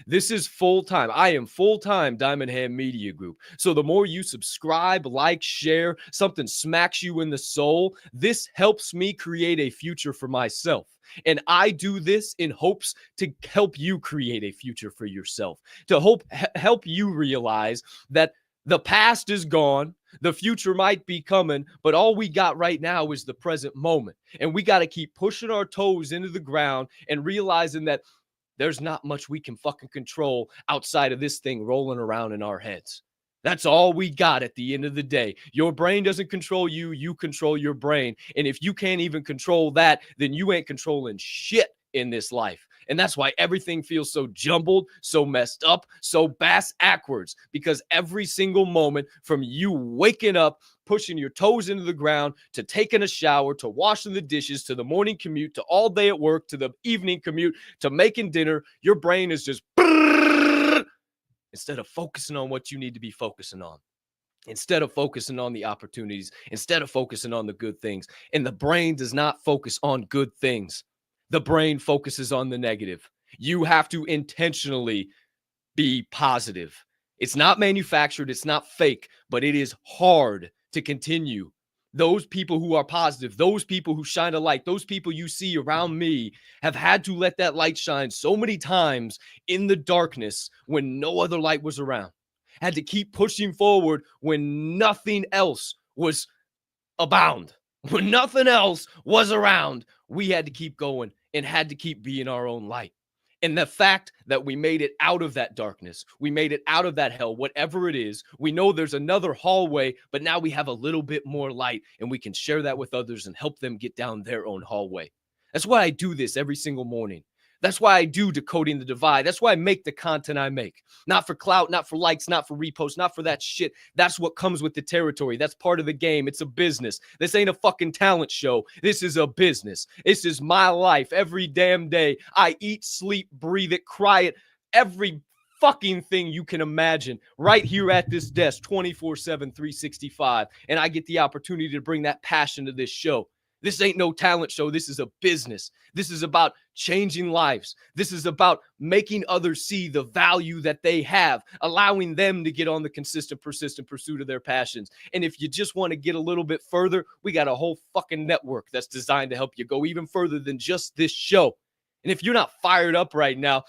This is full-time. I am full-time Diamond Hand Media Group. So the more you subscribe, like, share, something smacks you in the soul, this helps me create a future for myself. And I do this in hopes to help you create a future for yourself, to help you realize that the past is gone. The future might be coming, but all we got right now is the present moment. And we got to keep pushing our toes into the ground and realizing that there's not much we can fucking control outside of this thing rolling around in our heads. That's all we got at the end of the day. Your brain doesn't control you. You control your brain. And if you can't even control that, then you ain't controlling shit in this life. And that's why everything feels so jumbled, so messed up, so bass-ackwards. Because every single moment from you waking up, pushing your toes into the ground, to taking a shower, to washing the dishes, to the morning commute, to all day at work, to the evening commute, to making dinner, your brain is just instead of focusing on what you need to be focusing on. Instead of focusing on the opportunities, instead of focusing on the good things. And the brain does not focus on good things. The brain focuses on the negative. You have to intentionally be positive. It's not manufactured, it's not fake, but it is hard to continue. Those people who are positive, those people who shine a light, those people you see around me have had to let that light shine so many times in the darkness when no other light was around. Had to keep pushing forward when nothing else was abound. When nothing else was around, we had to keep going and had to keep being our own light. And the fact that we made it out of that darkness, we made it out of that hell, whatever it is, we know there's another hallway, but now we have a little bit more light and we can share that with others and help them get down their own hallway. That's why I do this every single morning. That's why I do Decoding the Divide. That's why I make the content I make. Not for clout, not for likes, not for reposts, not for that shit. That's what comes with the territory. That's part of the game. It's a business. This ain't a fucking talent show. This is a business. This is my life every damn day. I eat, sleep, breathe it, cry it, every fucking thing you can imagine right here at this desk 24/7, 365. And I get the opportunity to bring that passion to this show. This ain't no talent show. This is a business. This is about changing lives. This is about making others see the value that they have, allowing them to get on the consistent, persistent pursuit of their passions. And if you just want to get a little bit further, we got a whole fucking network that's designed to help you go even further than just this show. And if you're not fired up right now,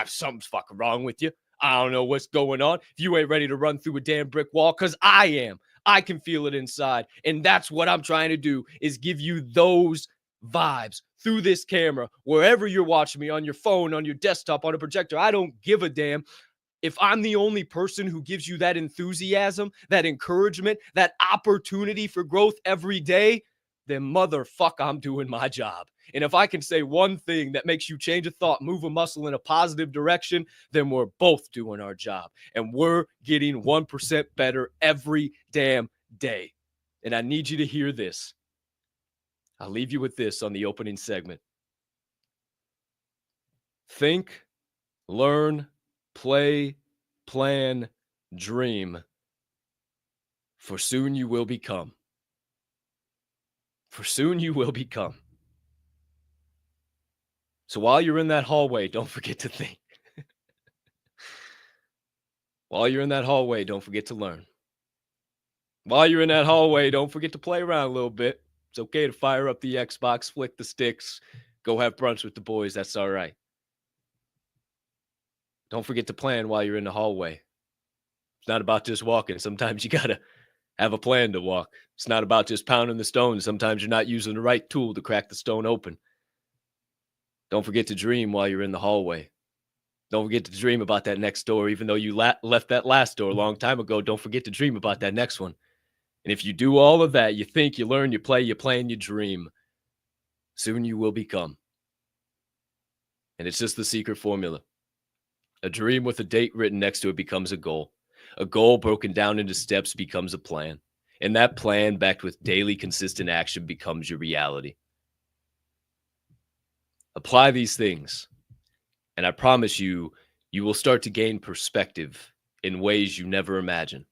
something's fucking wrong with you. I don't know what's going on. If you ain't ready to run through a damn brick wall, because I am. I can feel it inside. And that's what I'm trying to do, is give you those vibes through this camera, wherever you're watching me, on your phone, on your desktop, on a projector. I don't give a damn. If I'm the only person who gives you that enthusiasm, that encouragement, that opportunity for growth every day, then motherfuck, I'm doing my job. And if I can say one thing that makes you change a thought, move a muscle in a positive direction, then we're both doing our job. And we're getting 1% better every damn day. And I need you to hear this. I'll leave you with this on the opening segment. Think, learn, play, plan, dream. For soon you will become. For soon you will become. So while you're in that hallway, don't forget to think. While you're in that hallway, don't forget to learn. While you're in that hallway, don't forget to play around a little bit. It's okay to fire up the Xbox, flick the sticks, go have brunch with the boys. That's all right. Don't forget to plan while you're in the hallway. It's not about just walking. Sometimes you got to have a plan to walk. It's not about just pounding the stone. Sometimes you're not using the right tool to crack the stone open. Don't forget to dream while you're in the hallway. Don't forget to dream about that next door, even though you left that last door a long time ago. Don't forget to dream about that next one. And if you do all of that, you think, you learn, you play, you plan, you dream, soon you will become. And it's just the secret formula. A dream with a date written next to it becomes a goal. A goal broken down into steps becomes a plan. And that plan, backed with daily consistent action, becomes your reality. Apply these things, and I promise you, you will start to gain perspective in ways you never imagined.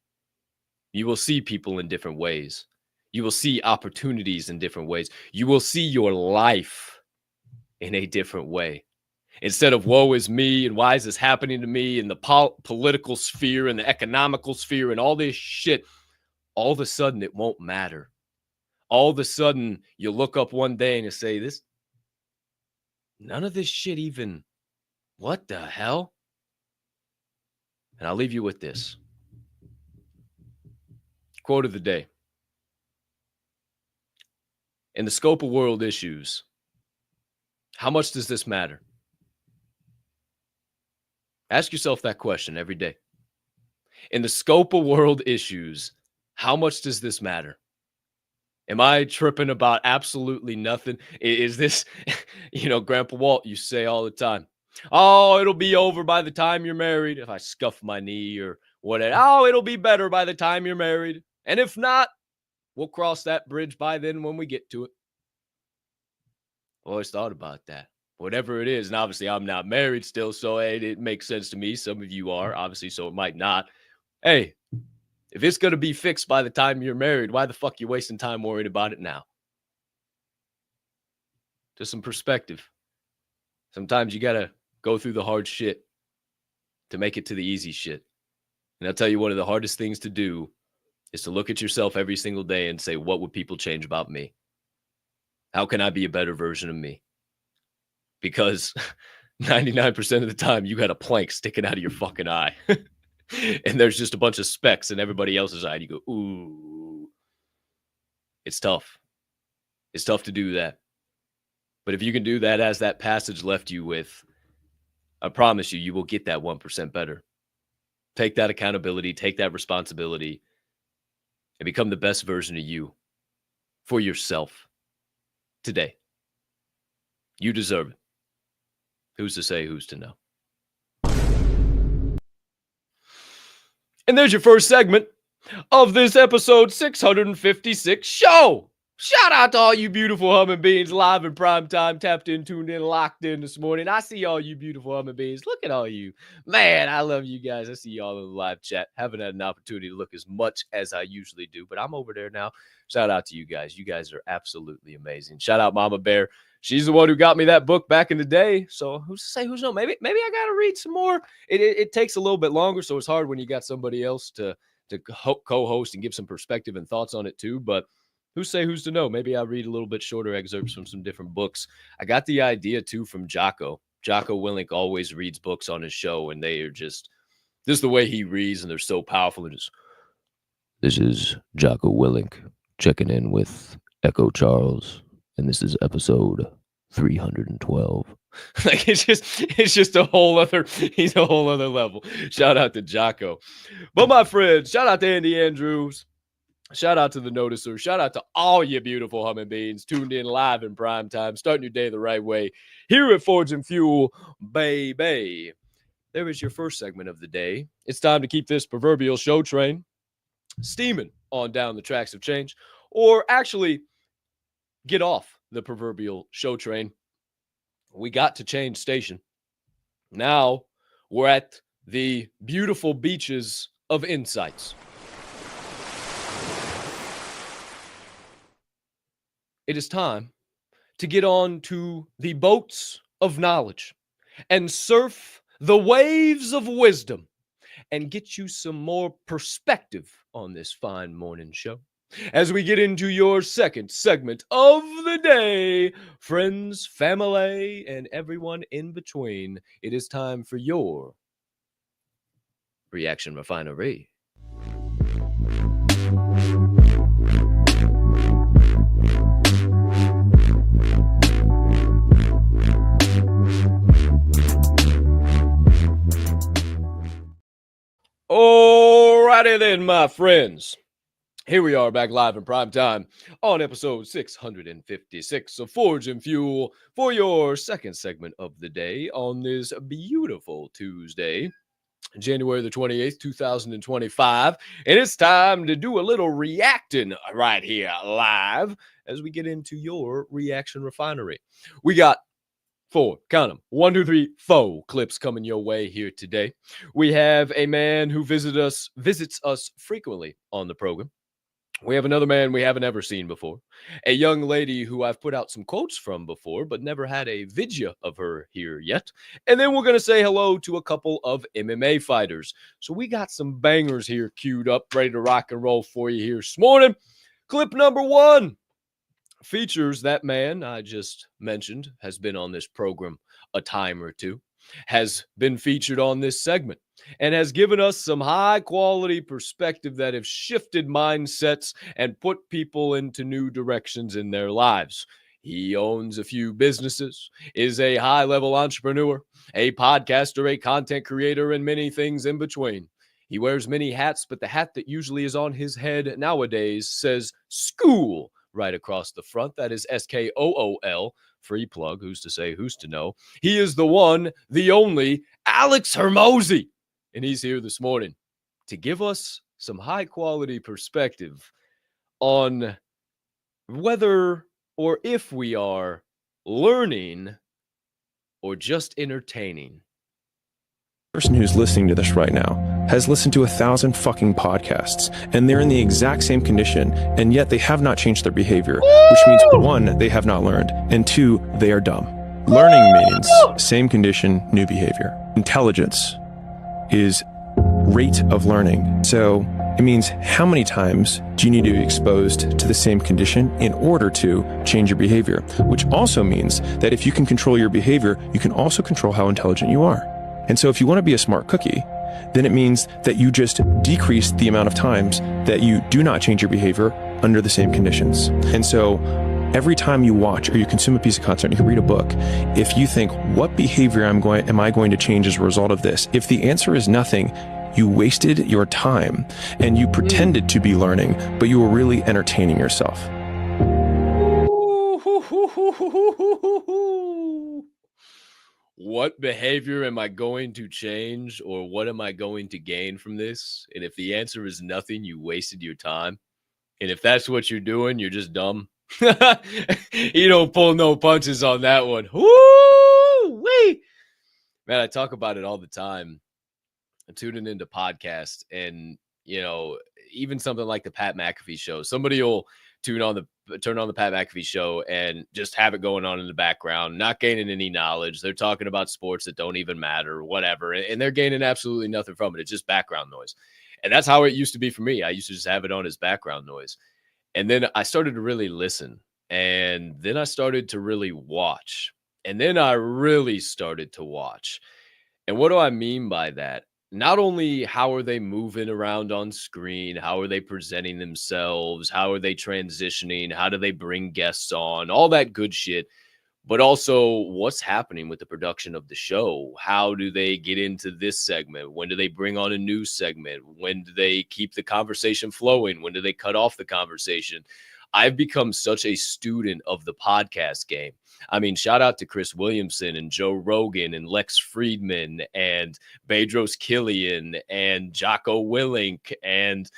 You will see people in different ways. You will see opportunities in different ways. You will see your life in a different way. Instead of woe is me and why is this happening to me in the political sphere and the economical sphere and all this shit, all of a sudden it won't matter. All of a sudden you look up one day and you say, none of this shit even, what the hell? And I'll leave you with this. Quote of the day. In the scope of world issues, how much does this matter? Ask yourself that question every day. In the scope of world issues, how much does this matter? Am I tripping about absolutely nothing? Is this, Grandpa Walt used to say all the time, oh, it'll be over by the time you're married. If I scuff my knee or whatever, oh, it'll be better by the time you're married. And if not, we'll cross that bridge by then when we get to it. Always thought about that. Whatever it is, and obviously I'm not married still, so it makes sense to me. Some of you are, obviously, so it might not. Hey, if it's going to be fixed by the time you're married, why the fuck you wasting time worried about it now? Just some perspective. Sometimes you got to go through the hard shit to make it to the easy shit. And I'll tell you, one of the hardest things to do is to look at yourself every single day and say, what would people change about me? How can I be a better version of me? Because 99% of the time, you got a plank sticking out of your fucking eye. And there's just a bunch of specks in everybody else's eye. And you go, ooh. It's tough. It's tough to do that. But if you can do that as that passage left you with, I promise you, you will get that 1% better. Take that accountability, take that responsibility, and become the best version of you for yourself today. You deserve it. Who's to say, who's to know? And there's your first segment of this episode 656 show. Shout out to all you beautiful humming beings live in prime time, tapped in, tuned in, locked in this morning. I see all you beautiful humming beings. Look at all you. Man, I love you guys. I see y'all in the live chat. Haven't had an opportunity to look as much as I usually do, but I'm over there now. Shout out to you guys. You guys are absolutely amazing. Shout out Mama Bear. She's the one who got me that book back in the day. So who's to say, who's to know? Maybe I got to read some more. It takes a little bit longer, so it's hard when you got somebody else to co-host and give some perspective and thoughts on it too. But who's to say, who's to know? Maybe I'll read a little bit shorter excerpts from some different books. I got the idea too from Jocko. Jocko Willink always reads books on his show, and they are just, this is the way he reads, and they're so powerful. And just, this is Jocko Willink checking in with Echo Charles. And this is episode 312. Like it's just a whole other, he's a whole other level. Shout out to Jocko. But my friends, shout out to Andy Andrews. Shout out to the Noticer. Shout out to all you beautiful humming beings tuned in live in prime time, starting your day the right way here at Forge and Fuel, baby. There is your first segment of the day. It's time to keep this proverbial show train steaming on down the tracks of change, or actually get off the proverbial show train. We got to change station. Now we're at the beautiful beaches of insights. It is time to get on to the boats of knowledge and surf the waves of wisdom and get you some more perspective on this fine morning show. As we get into your second segment of the day, friends, family, and everyone in between, it is time for your Reaction Refinery. Alrighty then, my friends. Here we are back live in prime time on episode 656 of Forge and Fuel for your second segment of the day on this beautiful Tuesday, January the 28th, 2025. And it's time to do a little reacting right here live as we get into your Reaction Refinery. We got four, count them, 1, 2, 3, 4 clips coming your way here today. We have a man who visits us frequently on the program. We have another man we haven't ever seen before. A young lady who I've put out some quotes from before, but never had a vidya of her here yet. And then we're going to say hello to a couple of MMA fighters. So we got some bangers here queued up, ready to rock and roll for you here this morning. Clip number 1 features that man I just mentioned, has been on this program a time or two, has been featured on this segment, and has given us some high quality perspective that have shifted mindsets and put people into new directions in their lives. He owns a few businesses, is a high level entrepreneur, a podcaster, a content creator, and many things in between. He wears many hats, but the hat that usually is on his head nowadays says school right across the front. That is SKOOL. Free plug. Who's to say, who's to know? He is the one, the only Alex Hermosi. And he's here this morning to give us some high quality perspective on whether or if we are learning or just entertaining. Person who's listening to this right now has listened to 1,000 fucking podcasts, and they're in the exact same condition, and yet they have not changed their behavior, which means 1, they have not learned, and 2, they are dumb. Learning means same condition, new behavior. Intelligence is rate of learning. So it means how many times do you need to be exposed to the same condition in order to change your behavior, which also means that if you can control your behavior, you can also control how intelligent you are. And so if you want to be a smart cookie, then it means that you just decrease the amount of times that you do not change your behavior under the same conditions. And so every time you watch or you consume a piece of content, you can read a book, if you think, what behavior am I going to change as a result of this? If the answer is nothing, you wasted your time and you pretended to be learning, but you were really entertaining yourself. What behavior am I going to change, or what am I going to gain from this? And if the answer is nothing, you wasted your time. And if that's what you're doing, you're just dumb. You don't pull no punches on that one. Woo-wee! Man, I talk about it all the time. I'm tuning into podcasts, and even something like the Pat McAfee show. Somebody will turn on the Pat McAfee show and just have it going on in the background, not gaining any knowledge. They're talking about sports that don't even matter, whatever, and they're gaining absolutely nothing from it. It's just background noise. And that's how it used to be for me. I used to just have it on as background noise. And then I started to really listen, and then I started to really watch, and then I really started to watch. And what do I mean by that? Not only how are they moving around on screen, how are they presenting themselves, how are they transitioning, how do they bring guests on, all that good shit, but also what's happening with the production of the show. How do they get into this segment? When do they bring on a new segment? When do they keep the conversation flowing? When do they cut off the conversation? I've become such a student of the podcast game. I mean, shout out to Chris Williamson and Joe Rogan and Lex Friedman and Bedros Killian and Jocko Willink. And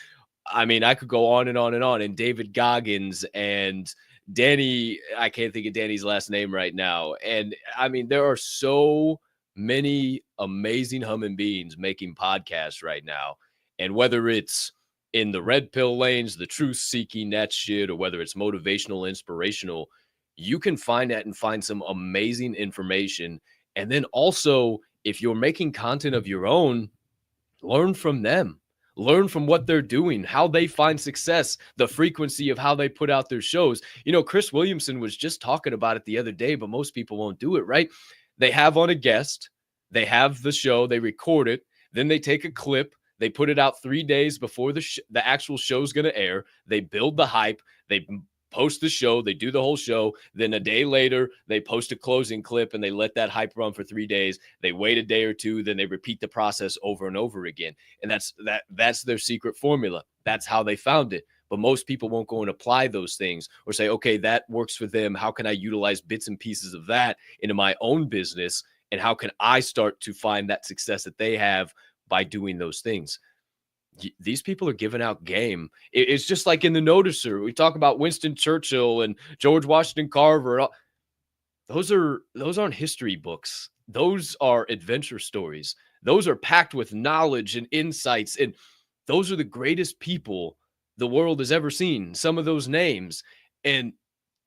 I mean, I could go on and on and on. And David Goggins and Danny, I can't think of Danny's last name right now. And I mean, there are so many amazing human beings making podcasts right now. And whether it's in the red pill lanes, the truth seeking, that shit, or whether it's motivational, inspirational, you can find that and find some amazing information. And then also, if you're making content of your own, learn from them. Learn from what they're doing, how they find success, the frequency of how they put out their shows. Chris Williamson was just talking about it the other day, but most people won't do it, right? They have on a guest, they have the show, they record it, then they take a clip, they put it out 3 days before the actual show's going to air. They build the hype, they post the show, they do the whole show. Then a day later, they post a closing clip and they let that hype run for 3 days. They wait a day or two, then they repeat the process over and over again. And that's their secret formula. That's how they found it. But most people won't go and apply those things or say, okay, that works for them. How can I utilize bits and pieces of that into my own business? And how can I start to find that success that they have by doing those things? These people are giving out game. It's just like in the Noticer. We talk about Winston Churchill and George Washington Carver. Those aren't history books. Those are adventure stories. Those are packed with knowledge and insights. And those are the greatest people the world has ever seen, some of those names, and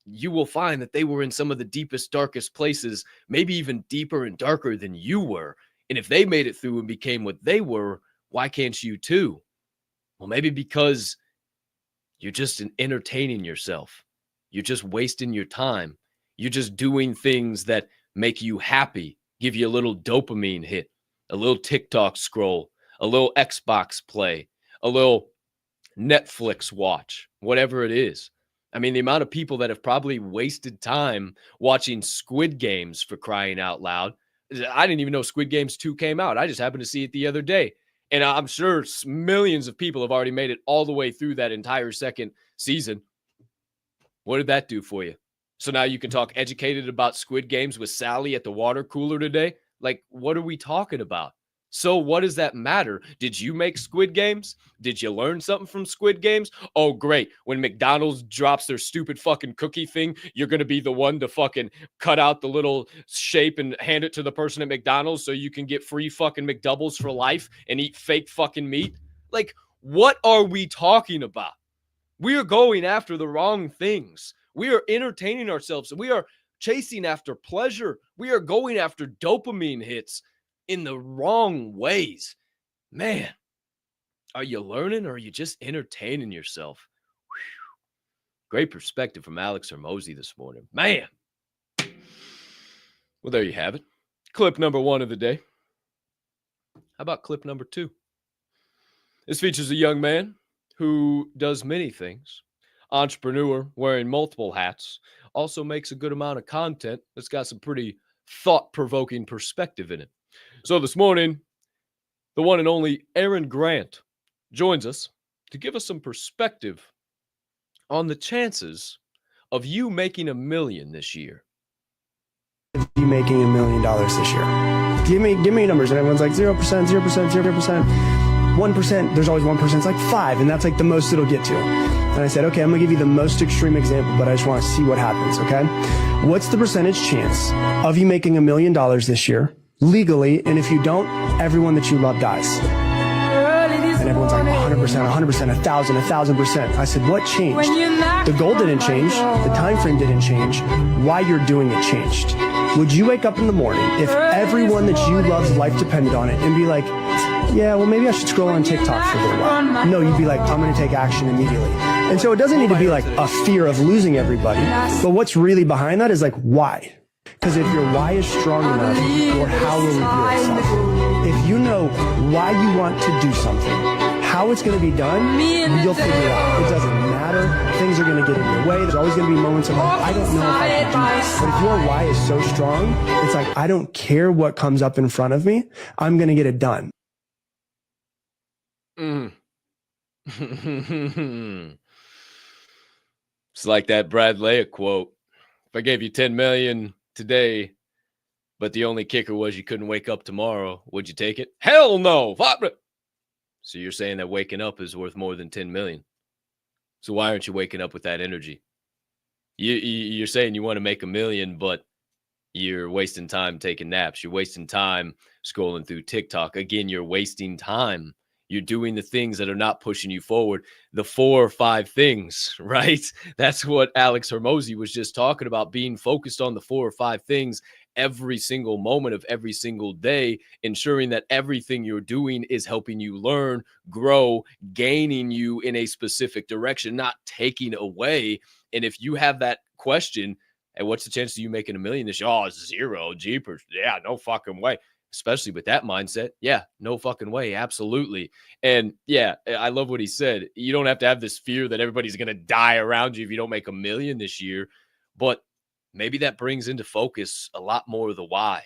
you will find that they were in some of the deepest, darkest places, maybe even deeper and darker than you were. And if they made it through and became what they were, why can't you too? Well, maybe because you're just entertaining yourself. You're just wasting your time. You're just doing things that make you happy, give you a little dopamine hit, a little TikTok scroll, a little Xbox play, a little Netflix watch, whatever it is. I mean, the amount of people that have probably wasted time watching Squid Games, for crying out loud. I didn't even know Squid Games 2 came out. I just happened to see it the other day. And I'm sure millions of people have already made it all the way through that entire second season. What did that do for you? So now you can talk educated about Squid Games with Sally at the water cooler today? Like, what are we talking about? So what does that matter? Did you make Squid Games? Did you learn something from Squid Games? Oh, great. When McDonald's drops their stupid fucking cookie thing, you're going to be the one to fucking cut out the little shape and hand it to the person at McDonald's so you can get free fucking McDoubles for life and eat fake fucking meat. Like, what are we talking about? We are going after the wrong things. We are entertaining ourselves. We are chasing after pleasure. We are going after dopamine hits in the wrong ways. Man, are you learning or are you just entertaining yourself? Whew. Great perspective from Alex Hormozy this morning. Man. Well, there you have it. Clip number 1 of the day. How about clip number 2? This features a young man who does many things. Entrepreneur, wearing multiple hats, also makes a good amount of content that's got some pretty thought-provoking perspective in it. So this morning, the one and only Aaron Grant joins us to give us some perspective on the chances of you making $1 million this year. You making $1 million this year? Give me numbers, and everyone's like 0%, 0%, 0%, 1%. There's always 1%. It's like 5, and that's like the most it'll get to. And I said, okay, I'm gonna give you the most extreme example, but I just want to see what happens. Okay, what's the percentage chance of you making $1 million this year legally? And if you don't, everyone that you love dies. And everyone's like 100%, 100%, 1,000%. I said, what changed? The goal didn't change. The time frame didn't change. Why you're doing it changed. Would you wake up in the morning if everyone that you love's life depended on it and be like, yeah, well, maybe I should scroll on TikTok for a little while? No, you'd be like, I'm going to take action immediately. And so it doesn't need to be like a fear of losing everybody. But what's really behind that is like, why? Because if your why is strong enough, your how will reveal itself. If you know why you want to do something, how it's going to be done, you'll figure it out. It doesn't matter. Things are going to get in your way. There's always going to be moments of like, I don't know if I can do this. But if your why is so strong, it's like, I don't care what comes up in front of me. I'm going to get it done. It's like that Brad Leia quote. If I gave you 10 million today, but the only kicker was you couldn't wake up tomorrow, would you take it? Hell no. So you're saying that waking up is worth more than 10 million. So why aren't you waking up with that energy? You're saying you want to make $1 million, but you're wasting time taking naps. You're wasting time scrolling through TikTok. Again, you're wasting time. You're doing the things that are not pushing you forward. The 4 or 5 things, right? That's what Alex Hormozy was just talking about, being focused on the 4 or 5 things every single moment of every single day, ensuring that everything you're doing is helping you learn, grow, gaining you in a specific direction, not taking away. And if you have that question, hey, what's the chance of you making $1 million this year? Oh, it's 0, jeepers. Yeah, no fucking way. Especially with that mindset. Yeah, no fucking way. Absolutely. And yeah, I love what he said. You don't have to have this fear that everybody's going to die around you if you don't make $1 million this year. But maybe that brings into focus a lot more of the why.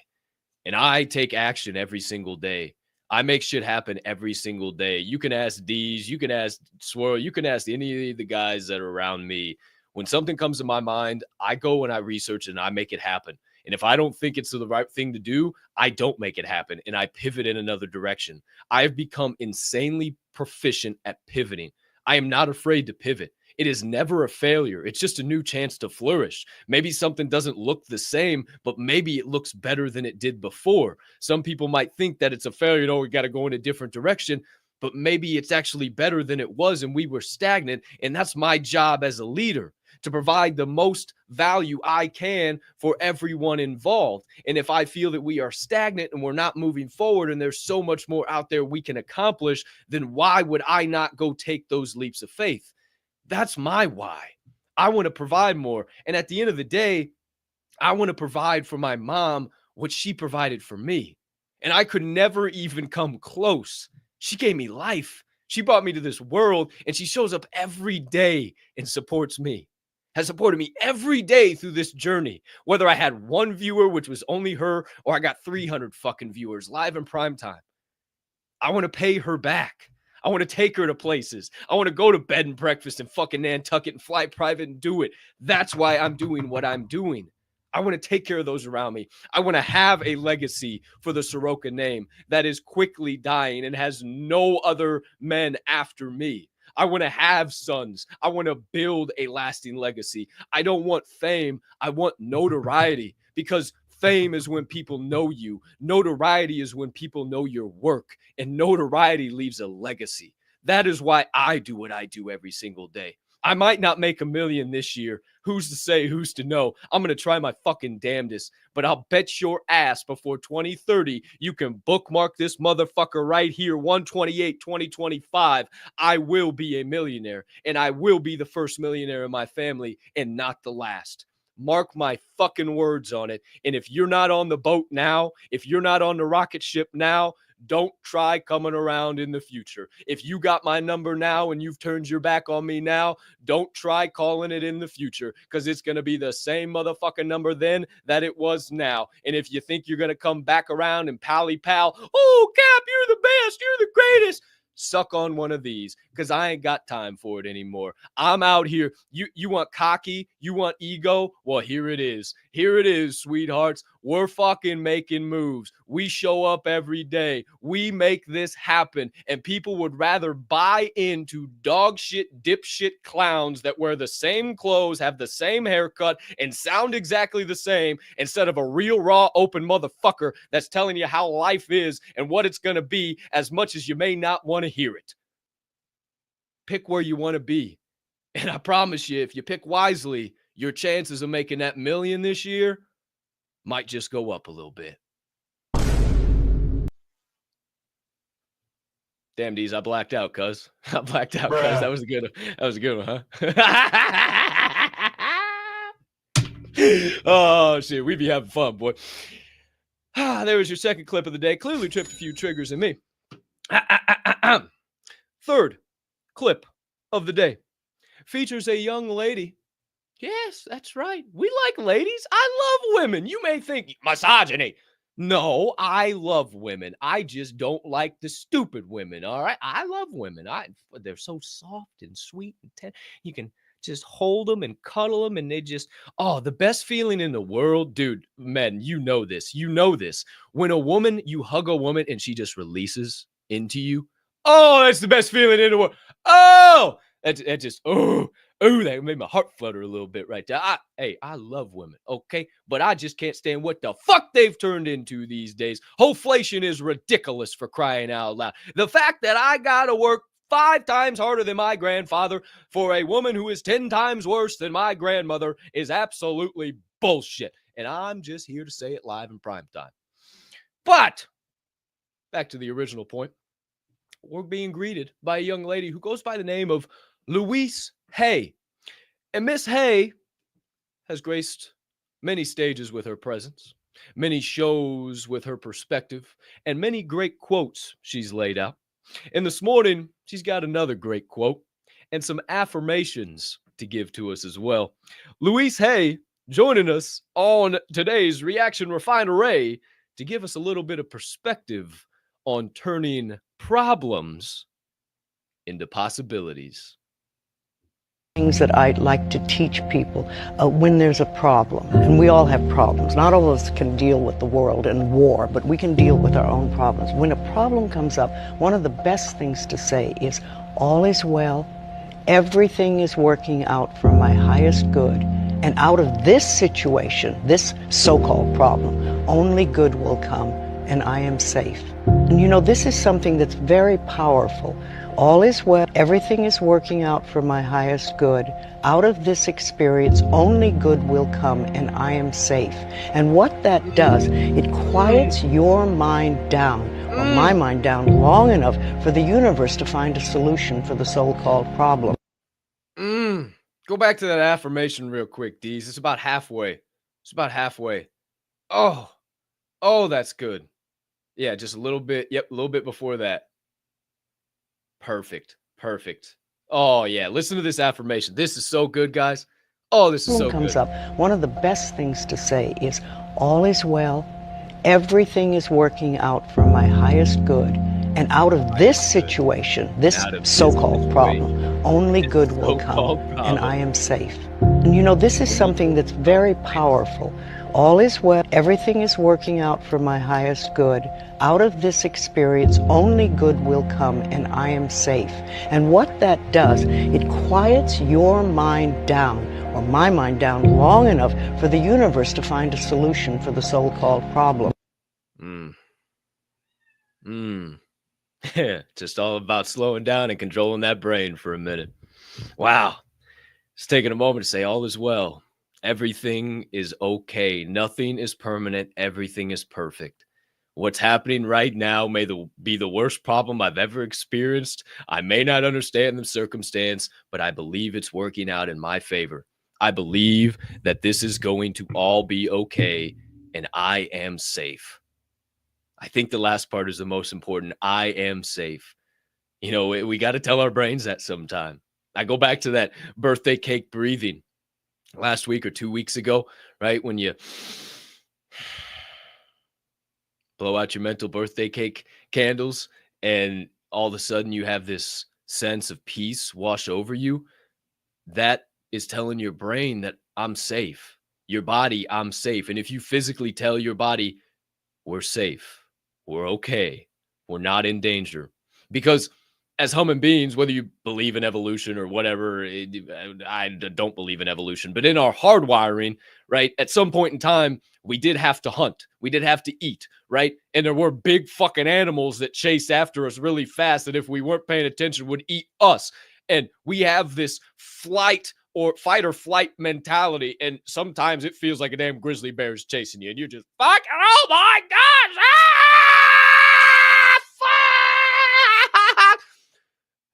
And I take action every single day. I make shit happen every single day. You can ask Deez, you can ask Swirl, you can ask any of the guys that are around me. When something comes to my mind, I go and I research and I make it happen. And if I don't think it's the right thing to do, I don't make it happen and I pivot in another direction. I've become insanely proficient at pivoting. I am not afraid to pivot. It is never a failure. It's just a new chance to flourish. Maybe something doesn't look the same, but maybe it looks better than it did before. Some people might think that it's a failure. No, we got to go in a different direction. but maybe it's actually better than it was and we were stagnant. And that's my job as a leader, to provide the most value I can for everyone involved. And if I feel that we are stagnant and we're not moving forward and there's so much more out there we can accomplish, then why would I not go take those leaps of faith? That's my why. I want to provide more. And at the end of the day, I want to provide for my mom what she provided for me. And I could never even come close. She gave me life. She brought me to this world, and she shows up every day and supports me. Has supported me every day through this journey, whether I had one viewer, which was only her, or I got 300 fucking viewers live in prime time. I want to pay her back. I want to take her to places. I want to go to bed and breakfast in fucking Nantucket and fly private and do it. That's why I'm doing what I'm doing. I want to take care of those around me. I want to have a legacy for the Soroka name that is quickly dying and has no other men after me. I want to have sons. I want to build a lasting legacy. I don't want fame. I want notoriety, because fame is when people know you. Notoriety is when people know your work, and notoriety leaves a legacy. That is why I do what I do every single day. I might not make $1 million this year. Who's to say, who's to know? I'm going to try my fucking damnedest, but I'll bet your ass before 2030, you can bookmark this motherfucker right here, 1/28/2025. I will be a millionaire, and I will be the first millionaire in my family and not the last. Mark my fucking words on it. And if you're not on the boat now, if you're not on the rocket ship now, don't try coming around in the future. If you got my number now and you've turned your back on me now, don't try calling it in the future, because it's going to be the same motherfucking number then that it was now. And if you think you're going to come back around and pal, oh, Capp, you're the best, you're the greatest, suck on one of these, because I ain't got time for it anymore. I'm out here. You want cocky? You want ego? Well, here it is. Here it is, sweethearts. We're fucking making moves. We show up every day. We make this happen. And people would rather buy into dog shit, dipshit clowns that wear the same clothes, have the same haircut, and sound exactly the same, instead of a real, raw, open motherfucker that's telling you how life is and what it's going to be, as much as you may not want to hear it. Pick where you want to be. And I promise you, if you pick wisely, your chances of making that $1 million this year might just go up a little bit. Damn, D's, I blacked out, cuz. I blacked out, cuz. That was a good one, huh? Oh, shit. We be having fun, boy. There was your second clip of the day. Clearly tripped a few triggers in me. Third clip of the day features a young lady. Yes, that's right. We like ladies. I love women. You may think misogyny. No, I love women. I just don't like the stupid women. All right. I love women. They're so soft and sweet and tender. You can just hold them and cuddle them, and they just, oh, the best feeling in the world, dude. Men, you know this. You know this. When a woman, you hug a woman and she just releases into you. Oh, that's the best feeling in the world. Oh, that just, oh, that made my heart flutter a little bit right there. I love women, okay? But I just can't stand what the fuck they've turned into these days. Hoflation is ridiculous, for crying out loud. The fact that I gotta work 5 times harder than my grandfather for a woman who is 10 times worse than my grandmother is absolutely bullshit. And I'm just here to say it live in prime time. But back to the original point. We're being greeted by a young lady who goes by the name of Louise Hay. And Miss Hay has graced many stages with her presence, many shows with her perspective, and many great quotes she's laid out. And this morning, she's got another great quote and some affirmations to give to us as well. Louise Hay joining us on today's Reaction Refinery to give us a little bit of perspective on turning problems into possibilities. Things that I'd like to teach people when there's a problem, and we all have problems. Not all of us can deal with the world and war, but we can deal with our own problems. When a problem comes up, one of the best things to say is, all is well, everything is working out for my highest good, and out of this situation, this so-called problem, only good will come, and I am safe. And you know, this is something that's very powerful. All is well, everything is working out for my highest good. Out of this experience, only good will come, and I am safe. And what that does, it quiets your mind down, or my mind down, long enough for the universe to find a solution for the so-called problem. Go back to that affirmation real quick, Deez. It's about halfway. It's about halfway. Oh, that's good. Yeah, just a little bit. Yep, a little bit before that. Perfect. Oh, yeah. Listen to this affirmation. This is so good, guys. Oh, this is so Comes good. up. One of the best things to say is, all is well, everything is working out for my highest good, and out of this situation, this so-called problem, only good will come, and I am safe. And you know, this is something that's very powerful. All is well, everything is working out for my highest good. Out of this experience, only good will come, and I am safe. And what that does, it quiets your mind down, or my mind down, long enough for the universe to find a solution for the so-called problem. Just all about slowing down and controlling that brain for a minute. Wow. Just taking a moment to say all is well. Everything is okay. Nothing is permanent. Everything is perfect. What's happening right now may be the worst problem I've ever experienced. I may not understand the circumstance, but I believe it's working out in my favor. I believe that this is going to all be okay, and I am safe. I think the last part is the most important. I am safe. You know, we got to tell our brains that sometime. I go back to that birthday cake breathing last week or 2 weeks ago, right? When you blow out your mental birthday cake candles and all of a sudden you have this sense of peace wash over you. That is telling your brain that I'm safe. Your body, I'm safe. And if you physically tell your body, we're safe, we're okay, we're not in danger. Because as human beings, whether you believe in evolution or whatever, I don't believe in evolution, but in our hardwiring, right, at some point in time, we did have to hunt. We did have to eat, right? And there were big fucking animals that chased after us really fast that if we weren't paying attention would eat us. And we have this fight or flight mentality, and sometimes it feels like a damn grizzly bear is chasing you, and you're just, fuck, oh my gosh, fuck!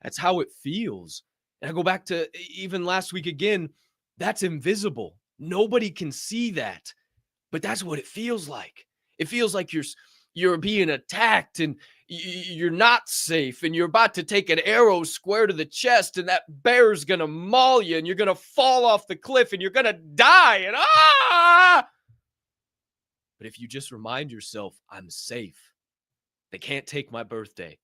That's how it feels. And I go back to even last week again, that's invisible. Nobody can see that, but that's what it feels like. It feels like you're being attacked and you're not safe and you're about to take an arrow square to the chest and that bear's going to maul you and you're going to fall off the cliff and you're going to die and But if you just remind yourself, I'm safe. They can't take my birthday.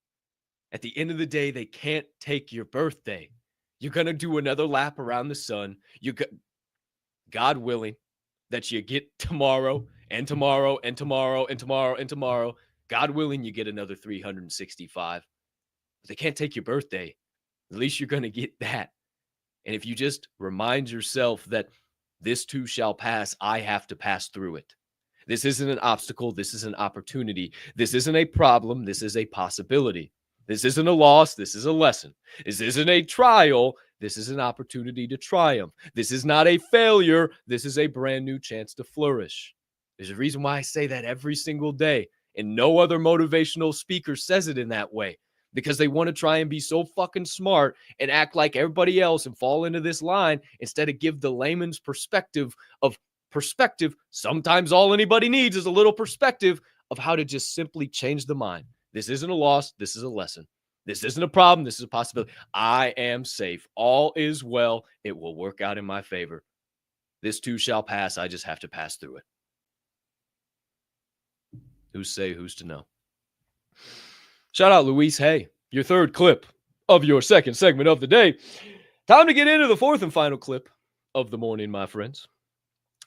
At the end of the day, they can't take your birthday. You're going to do another lap around the sun. God willing that you get tomorrow and tomorrow and tomorrow and tomorrow and tomorrow. God willing, you get another 365. But they can't take your birthday. At least you're going to get that. And if you just remind yourself that this too shall pass, I have to pass through it. This isn't an obstacle. This is an opportunity. This isn't a problem. This is a possibility. This isn't a loss. This is a lesson. This isn't a trial. This is an opportunity to triumph. This is not a failure. This is a brand new chance to flourish. There's a reason why I say that every single day. And no other motivational speaker says it in that way. Because they want to try and be so fucking smart and act like everybody else and fall into this line instead of give the layman's perspective of perspective. Sometimes all anybody needs is a little perspective of how to just simply change the mind. This isn't a loss. This is a lesson. This isn't a problem. This is a possibility. I am safe. All is well. It will work out in my favor. This too shall pass. I just have to pass through it. Who's say, who's to know? Shout out Luis Hay, your third clip of your second segment of the day. Time to get into the fourth and final clip of the morning, my friends.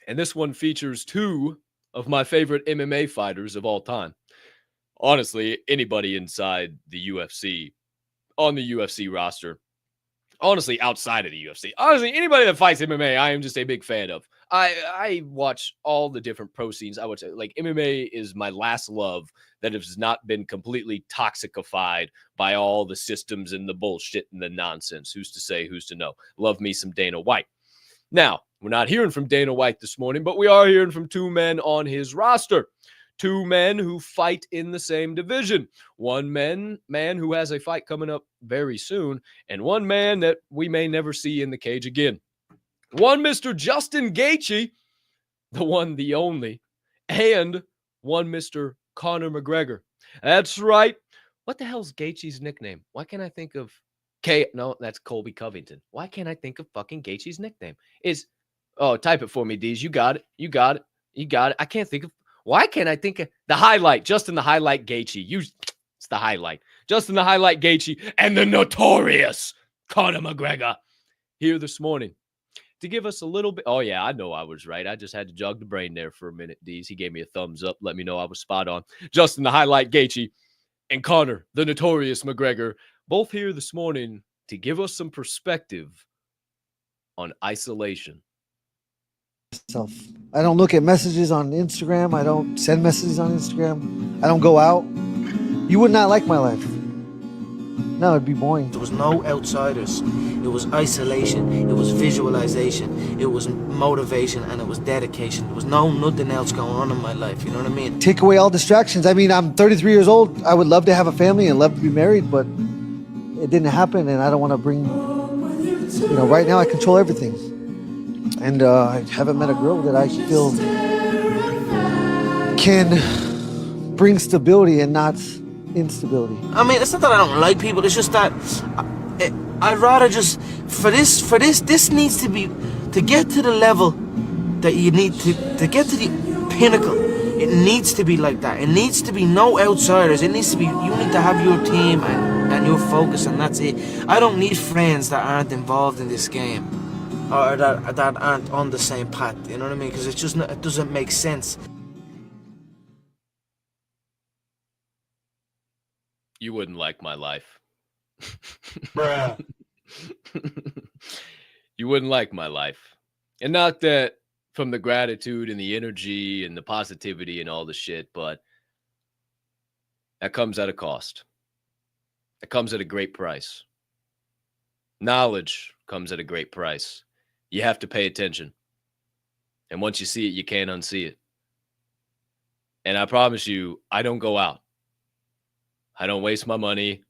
And this one features two of my favorite MMA fighters of all time. Honestly, anybody inside the UFC, on the UFC roster, honestly, outside of the UFC, honestly, anybody that fights MMA, I am just a big fan of. I watch all the different pro scenes. I would say like MMA is my last love that has not been completely toxicified by all the systems and the bullshit and the nonsense. Who's to say, who's to know? Love me some Dana White. Now, we're not hearing from Dana White this morning, but we are hearing from two men on his roster. Two men who fight in the same division. One man who has a fight coming up very soon, and one man that we may never see in the cage again. One Mr. Justin Gaethje, the one, the only, and one Mr. Conor McGregor. That's right. What the hell's Gaethje's nickname? Why can't I think of No, that's Colby Covington. Why can't I think of fucking Gaethje's nickname? Type it for me, D's. You got it. You got it. You got it. I can't think of. Why can't I think of the highlight? Justin the Highlight Gaethje. It's the highlight. Justin the Highlight Gaethje and the notorious Conor McGregor here this morning to give us a little bit. Oh, yeah, I know I was right. I just had to jog the brain there for a minute, D's. He gave me a thumbs up. Let me know I was spot on. Justin the Highlight Gaethje and Conor, the notorious McGregor, both here this morning to give us some perspective on isolation. I don't look at messages on Instagram. I don't send messages on Instagram. I don't go out. You would not like my life. No, it'd be boring. There was no outsiders. It was isolation. It was visualization. It was motivation, and it was dedication. There was nothing else going on in my life. You know what I mean? Take away all distractions. I mean, I'm 33 years old. I would love to have a family and love to be married, but it didn't happen, and I don't want to bring... right now I control everything. And I haven't met a girl that I feel can bring stability and not instability. I mean, it's not that I don't like people. It's just that I'd rather just this needs to be to get to the level that you need to get to the pinnacle. It needs to be like that. It needs to be no outsiders. It needs to be you need to have your team and your focus, and that's it. I don't need friends that aren't involved in this game or that aren't on the same path. You know what I mean? Because it's just it doesn't make sense. You wouldn't like my life. Bruh. You wouldn't like my life. And not that from the gratitude and the energy and the positivity and all the shit, but that comes at a cost. That comes at a great price. Knowledge comes at a great price. You have to pay attention. And once you see it, you can't unsee it. And I promise you, I don't go out. I don't waste my money.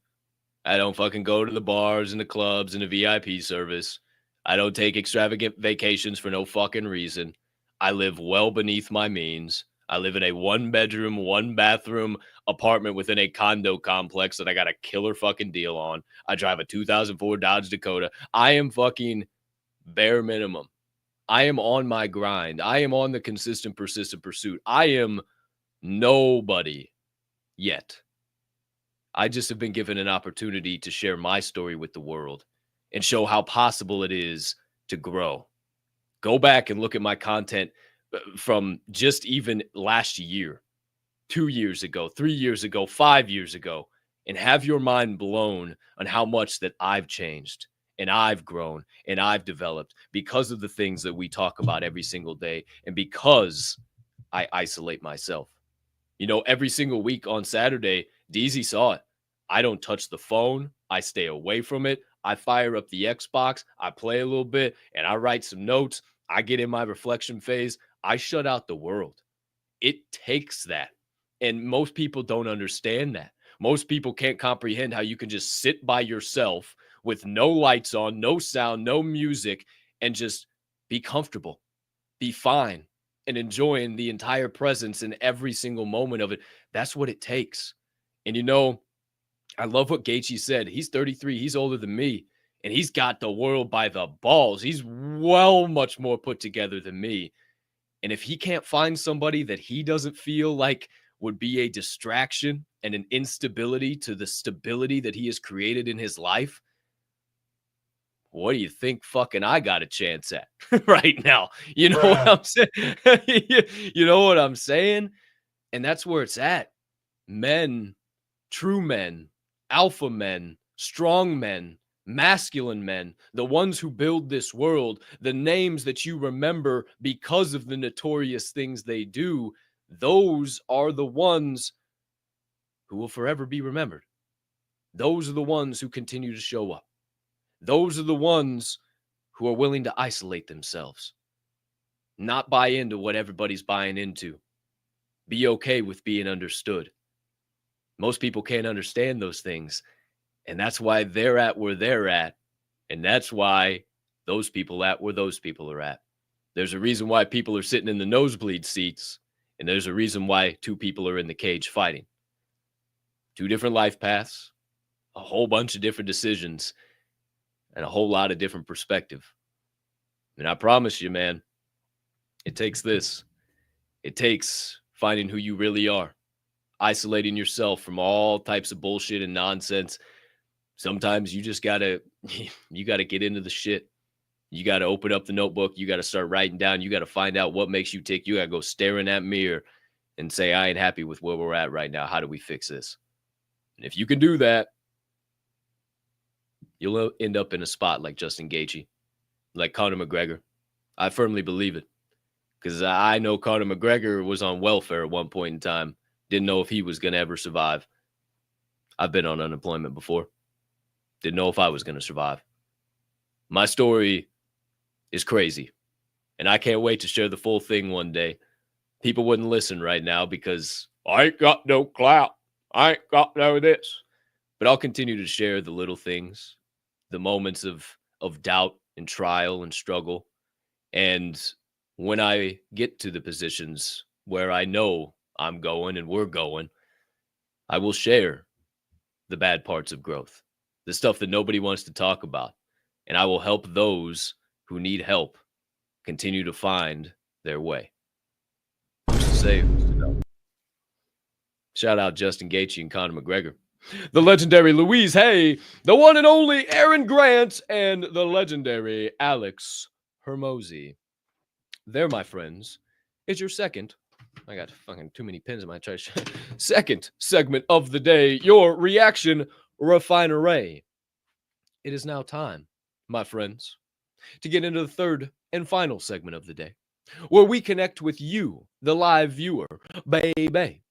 I don't fucking go to the bars and the clubs and the VIP service. I don't take extravagant vacations for no fucking reason. I live well beneath my means. I live in a 1-bedroom, 1-bathroom apartment within a condo complex that I got a killer fucking deal on. I drive a 2004 Dodge Dakota. I am fucking bare minimum. I am on my grind. I am on the consistent, persistent pursuit. I am nobody yet. I just have been given an opportunity to share my story with the world and show how possible it is to grow. Go back and look at my content from just even last year, 2 years ago, 3 years ago, 5 years ago, and have your mind blown on how much that I've changed and I've grown and I've developed because of the things that we talk about every single day and because I isolate myself. You know, every single week on Saturday, DZ saw it. I don't touch the phone. I stay away from it. I fire up the Xbox. I play a little bit and I write some notes. I get in my reflection phase. I shut out the world. It takes that. And most people don't understand that. Most people can't comprehend how you can just sit by yourself with no lights on, no sound, no music, and just be comfortable, be fine, and enjoying the entire presence in every single moment of it. That's what it takes. And you know, I love what Gaethje said. He's 33. He's older than me. And he's got the world by the balls. He's well much more put together than me. And if he can't find somebody that he doesn't feel like would be a distraction and an instability to the stability that he has created in his life, what do you think fucking I got a chance at right now? You know what I'm saying? You know what I'm saying? And that's where it's at. Men, true men, alpha men, strong men, masculine men, the ones who build this world, the names that you remember because of the notorious things they do, those are the ones who will forever be remembered. Those are the ones who continue to show up. Those are the ones who are willing to isolate themselves, not buy into what everybody's buying into. Be okay with being understood. Most people can't understand those things, and that's why they're at where they're at, and that's why those people at where those people are at. There's a reason why people are sitting in the nosebleed seats, and there's a reason why two people are in the cage fighting. Two different life paths, a whole bunch of different decisions, and a whole lot of different perspective. And I promise you, man, it takes this. It takes finding who you really are, isolating yourself from all types of bullshit and nonsense. Sometimes you just gotta get into the shit. You gotta open up the notebook. You gotta start writing down. You gotta find out what makes you tick. You gotta go stare in that mirror and say, I ain't happy with where we're at right now. How do we fix this? And if you can do that, you'll end up in a spot like Justin Gaethje, like Conor McGregor. I firmly believe it, because I know Conor McGregor was on welfare at one point in time. Didn't know if he was going to ever survive. I've been on unemployment before. Didn't know if I was going to survive. My story is crazy, and I can't wait to share the full thing one day. People wouldn't listen right now because I ain't got no clout. I ain't got no this. But I'll continue to share the little things, the moments of doubt and trial and struggle. And when I get to the positions where I know I'm going and we're going, I will share the bad parts of growth, the stuff that nobody wants to talk about. And I will help those who need help continue to find their way. Who's to say? Who's to know? Shout out Justin Gaethje and Conor McGregor. The legendary Louise Hay, the one and only Aaron Grant, and the legendary Alex Hermosi. There, my friends, is your second. I got fucking too many pins in my trash. Second segment of the day, your reaction refinery. It is now time, my friends, to get into the third and final segment of the day, where we connect with you, the live viewer, baby.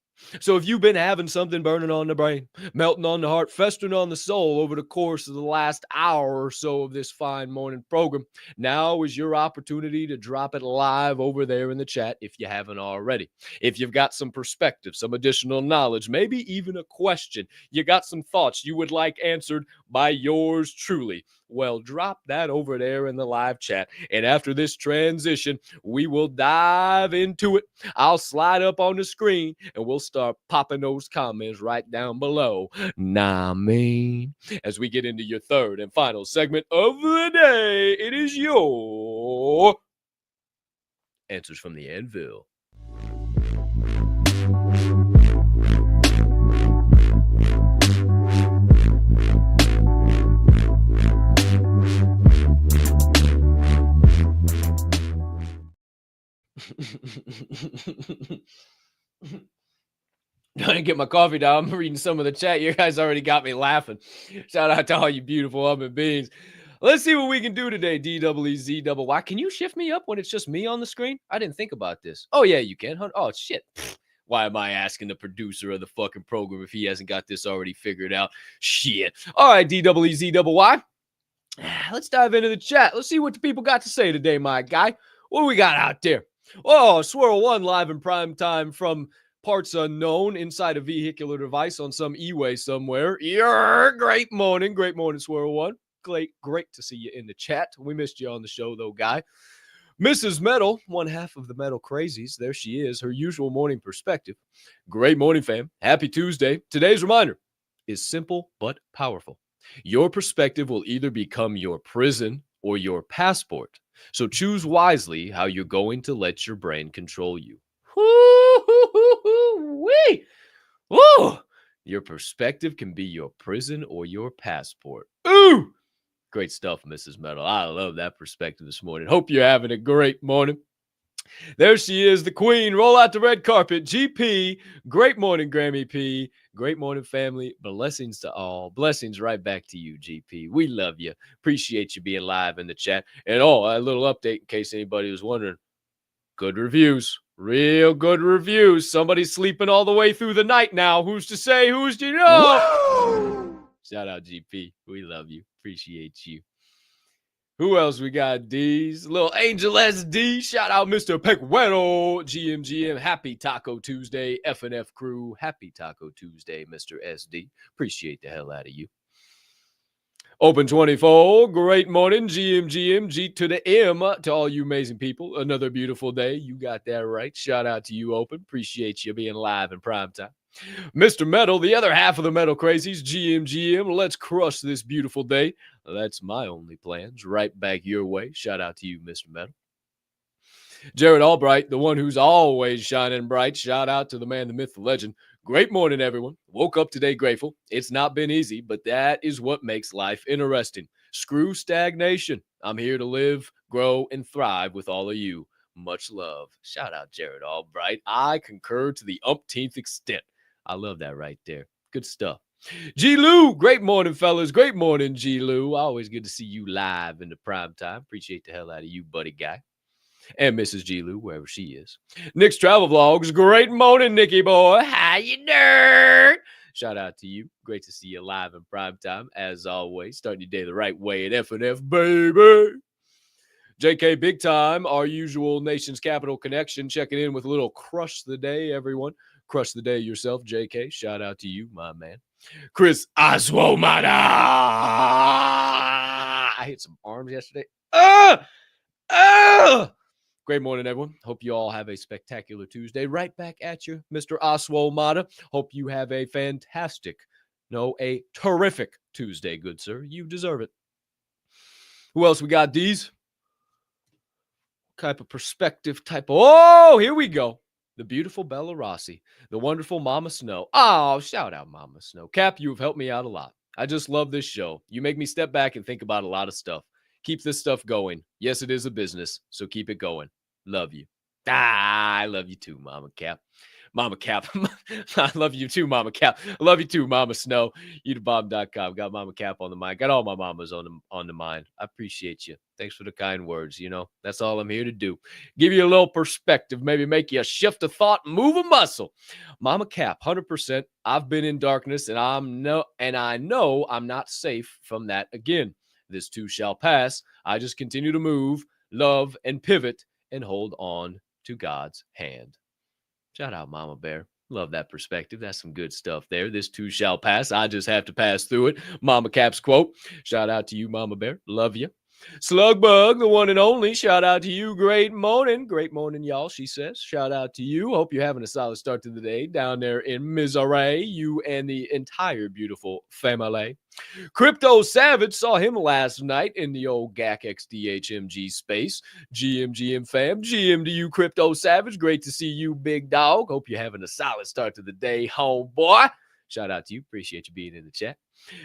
So if you've been having something burning on the brain, melting on the heart, festering on the soul over the course of the last hour or so of this fine morning program, now is your opportunity to drop it live over there in the chat if you haven't already. If you've got some perspective, some additional knowledge, maybe even a question, you got some thoughts you would like answered by yours truly, well, drop that over there in the live chat. And after this transition, we will dive into it. I'll slide up on the screen and we'll start popping those comments right down below. Nah, man. As we get into your third and final segment of the day, it is your answers from the Anvil. I didn't get my coffee down. I'm reading some of the chat. You guys already got me laughing. Shout out to all you beautiful human beings. Let's see what we can do today. DWZYY. Can you shift me up when it's just me on the screen? I didn't think about this. Oh, yeah, you can. Oh, shit. Why am I asking the producer of the fucking program if he hasn't got this already figured out? Shit. All right, DWZYY. Let's dive into the chat. Let's see what the people got to say today, my guy. What do we got out there? Oh, Swirl 1 live in prime time from parts unknown inside a vehicular device on some E-way somewhere. Great morning, Swirl 1. Great to see you in the chat. We missed you on the show, though, guy. Mrs. Metal, one half of the Metal Crazies. There she is, her usual morning perspective. Great morning, fam. Happy Tuesday. Today's reminder is simple but powerful. Your perspective will either become your prison or your passport. So choose wisely how you're going to let your brain control you. Woo-hoo-hoo-hoo-wee. Woo! Your perspective can be your prison or your passport. Ooh! Great stuff, Mrs. Metal. I love that perspective this morning. Hope you're having a great morning. There she is, the queen. Roll out the red carpet. GP, great morning, Grammy P. Great morning, family. Blessings to all. Blessings right back to you, GP. We love you. Appreciate you being live in the chat. And a little update in case anybody was wondering. Good reviews. Real good reviews. Somebody's sleeping all the way through the night now. Who's to say? Who's to know? Woo! Shout out, GP. We love you. Appreciate you. Who else we got, D's? Little Angel SD. Shout out Mr. Pecuero. GMGM. Happy Taco Tuesday. F&F crew. Happy Taco Tuesday, Mr. SD. Appreciate the hell out of you. Open 24. Great morning. GMGM. G to the M to all you amazing people. Another beautiful day. You got that right. Shout out to you, Open. Appreciate you being live in prime time. Mr. Metal, the other half of the Metal Crazies, GMGM. Let's crush this beautiful day. That's my only plans. Right back your way. Shout out to you, Mr. Metal. Jared Albright, the one who's always shining bright. Shout out to the man, the myth, the legend. Great morning, everyone. Woke up today grateful. It's not been easy, but that is what makes life interesting. Screw stagnation. I'm here to live, grow, and thrive with all of you. Much love. Shout out, Jared Albright. I concur to the umpteenth extent. I love that right there. Good stuff. G. Lou, great morning, fellas. Great morning, G. Lou. Always good to see you live in the prime time. Appreciate the hell out of you, buddy guy. And Mrs. G. Lou, wherever she is. Nick's Travel Vlogs, great morning, Nicky boy. How you doing? Shout out to you. Great to see you live in prime time, as always. Starting your day the right way at F&F, baby. JK Big Time, our usual Nation's Capital connection, checking in with a little crush the day, everyone. Crush the day yourself, JK. Shout out to you, my man. Chris Aswomada. I hit some arms yesterday. Great morning, everyone. Hope you all have a spectacular Tuesday. Right back at you, Mr. Aswomada. Hope you have a fantastic, a terrific Tuesday, good sir. You deserve it. Who else we got, D's? Type of perspective, here we go. The beautiful Bella Rossi, the wonderful Mama Snow. Oh, shout out Mama Snow. Cap, you have helped me out a lot. I just love this show. You make me step back and think about a lot of stuff. Keep this stuff going. Yes, it is a business, so keep it going. Love you. I love you too, Mama Cap. Mama Cap. I love you too, Mama Cap. I love you too, Mama Snow. YouTubebomb.com. Got Mama Cap on the mind. Got all my mamas on the mind. I appreciate you. Thanks for the kind words. That's all I'm here to do. Give you a little perspective. Maybe make you a shift of thought, move a muscle. Mama Cap, 100%. I've been in darkness, and I know I'm not safe from that again. This too shall pass. I just continue to move, love, and pivot, and hold on to God's hand. Shout out, Mama Bear. Love that perspective. That's some good stuff there. This too shall pass. I just have to pass through it. Mama Cap's quote. Shout out to you, Mama Bear. Love you. Slugbug, the one and only. Shout out to you. Great morning. Great morning, y'all, she says. Shout out to you. Hope you're having a solid start to the day down there in Missouri. You and the entire beautiful family. Crypto Savage, saw him last night in the old GAC XDHMG space. GMGM fam, GM to you, Crypto Savage. Great to see you, big dog. Hope you're having a solid start to the day, homeboy. Shout out to you. Appreciate you being in the chat.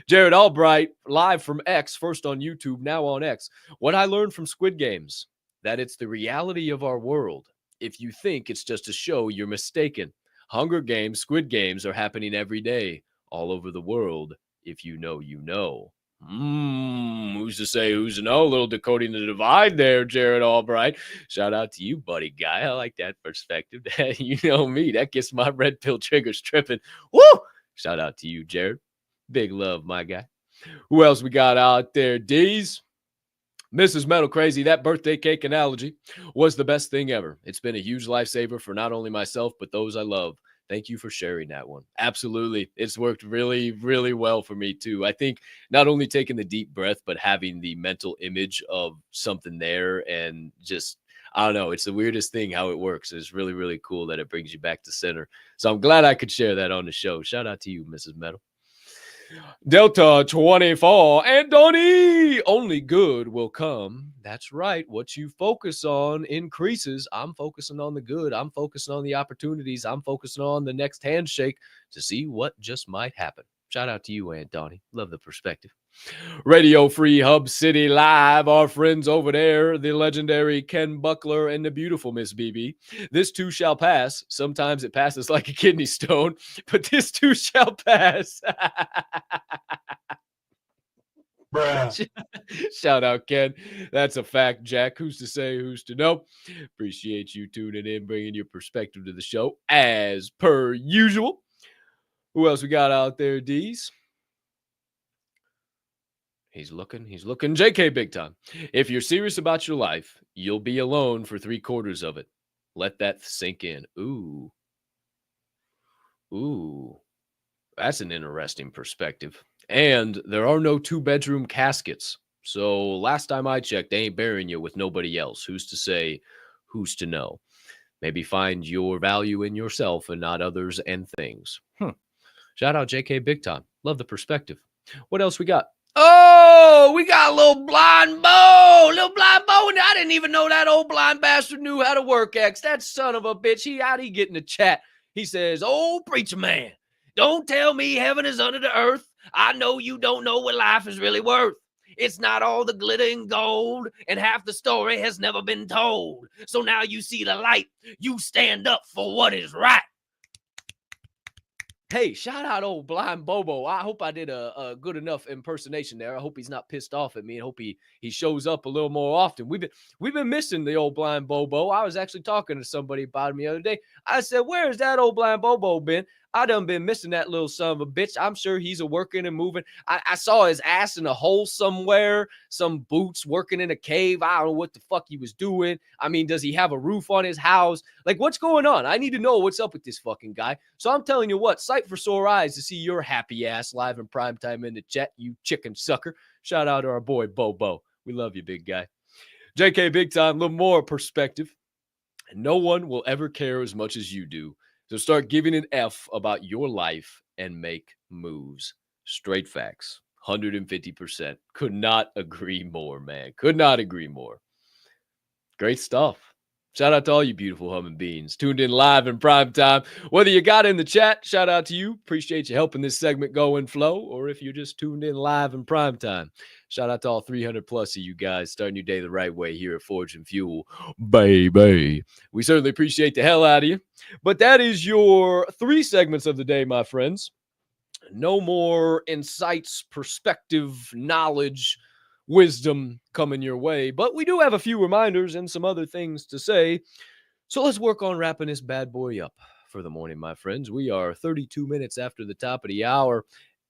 Jared Albright, live from X, first on YouTube, now on X. What I learned from Squid Games, that it's the reality of our world. If you think it's just a show, you're mistaken. Hunger Games, Squid Games are happening every day, all over the world. If you know, you know. Who's to say, who's to know? A little decoding the divide there, Jared Albright. Shout out to you, buddy guy. I like that perspective. You know me. That gets my red pill triggers tripping. Woo! Shout out to you, Jared. Big love, my guy. Who else we got out there? D's. Mrs. Metal Crazy, that birthday cake analogy was the best thing ever. It's been a huge lifesaver for not only myself, but those I love. Thank you for sharing that one. Absolutely. It's worked really, really well for me too. I think not only taking the deep breath, but having the mental image of something there and just, I don't know. It's the weirdest thing how it works. It's really, really cool that it brings you back to center. So I'm glad I could share that on the show. Shout out to you, Mrs. Metal. Delta 24 and Donnie, only good will come. That's right. What you focus on increases. I'm focusing on the good. I'm focusing on the opportunities. I'm focusing on the next handshake to see what just might happen. Shout out to you, Aunt Donnie. Love the perspective. Radio Free Hub City Live, our friends over there, the legendary Ken Buckler and the beautiful Miss BB. This too shall pass. Sometimes it passes like a kidney stone, but this too shall pass. Shout out, Ken. That's a fact, Jack. Who's to say, who's to know? Appreciate you tuning in, bringing your perspective to the show as per usual. Who else we got out there, D's? He's looking. JK big time. If you're serious about your life, you'll be alone for 3/4 of it. Let that sink in. Ooh. That's an interesting perspective. And there are no 2-bedroom caskets. So last time I checked, they ain't burying you with nobody else. Who's to say, who's to know? Maybe find your value in yourself and not others and things. Shout out JK big time. Love the perspective. What else we got? Oh, we got a little blind Bo. And I didn't even know that old blind bastard knew how to work X. That son of a bitch. How'd he get in the chat? He says, "Oh, preacher man, don't tell me heaven is under the earth. I know you don't know what life is really worth. It's not all the glitter and gold, and half the story has never been told. So now you see the light. You stand up for what is right." Hey, shout out old blind Bobo. I hope I did a good enough impersonation there. I hope he's not pissed off at me, and hope he shows up a little more often. We've been missing the old blind Bobo. I was actually talking to somebody about him the other day. I said, "Where's that old blind Bobo been? I done been missing that little son of a bitch. I'm sure he's a working and moving. I saw his ass in a hole somewhere, some boots working in a cave. I don't know what the fuck he was doing. I mean, does he have a roof on his house? Like, what's going on? I need to know what's up with this fucking guy." So I'm telling you what, sight for sore eyes to see your happy ass live in prime time in the chat, you chicken sucker. Shout out to our boy Bobo. We love you, big guy. JK big time, a little more perspective. No one will ever care as much as you do. So start giving an F about your life and make moves. Straight facts. 150%. Could not agree more, man. Could not agree more. Great stuff. Shout out to all you beautiful humming beings tuned in live in prime time. Whether you got in the chat, shout out to you. Appreciate you helping this segment go and flow. Or if you're just tuned in live in prime time, shout out to all 300 plus of you guys starting your day the right way here at Forge and Fuel, baby. We certainly appreciate the hell out of you. But that is your 3 segments of the day, my friends. No more insights, perspective, knowledge, wisdom coming your way, but we do have a few reminders and some other things to say. So let's work on wrapping this bad boy up for the morning, my friends. We are 32 minutes after the top of the hour,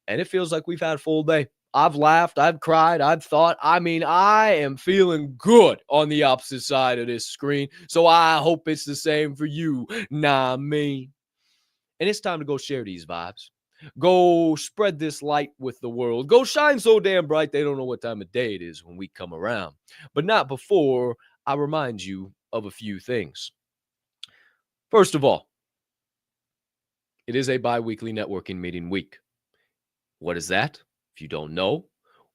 and it feels like we've had a full day. I've laughed, I've cried, I've thought. I mean, I am feeling good on the opposite side of this screen, so I hope it's the same for you. Nah, me. And it's time to go share these vibes. Go spread this light with the world. Go shine so damn bright they don't know what time of day it is when we come around. But not before I remind you of a few things. First of all, it is a bi-weekly networking meeting week. What is that? If you don't know,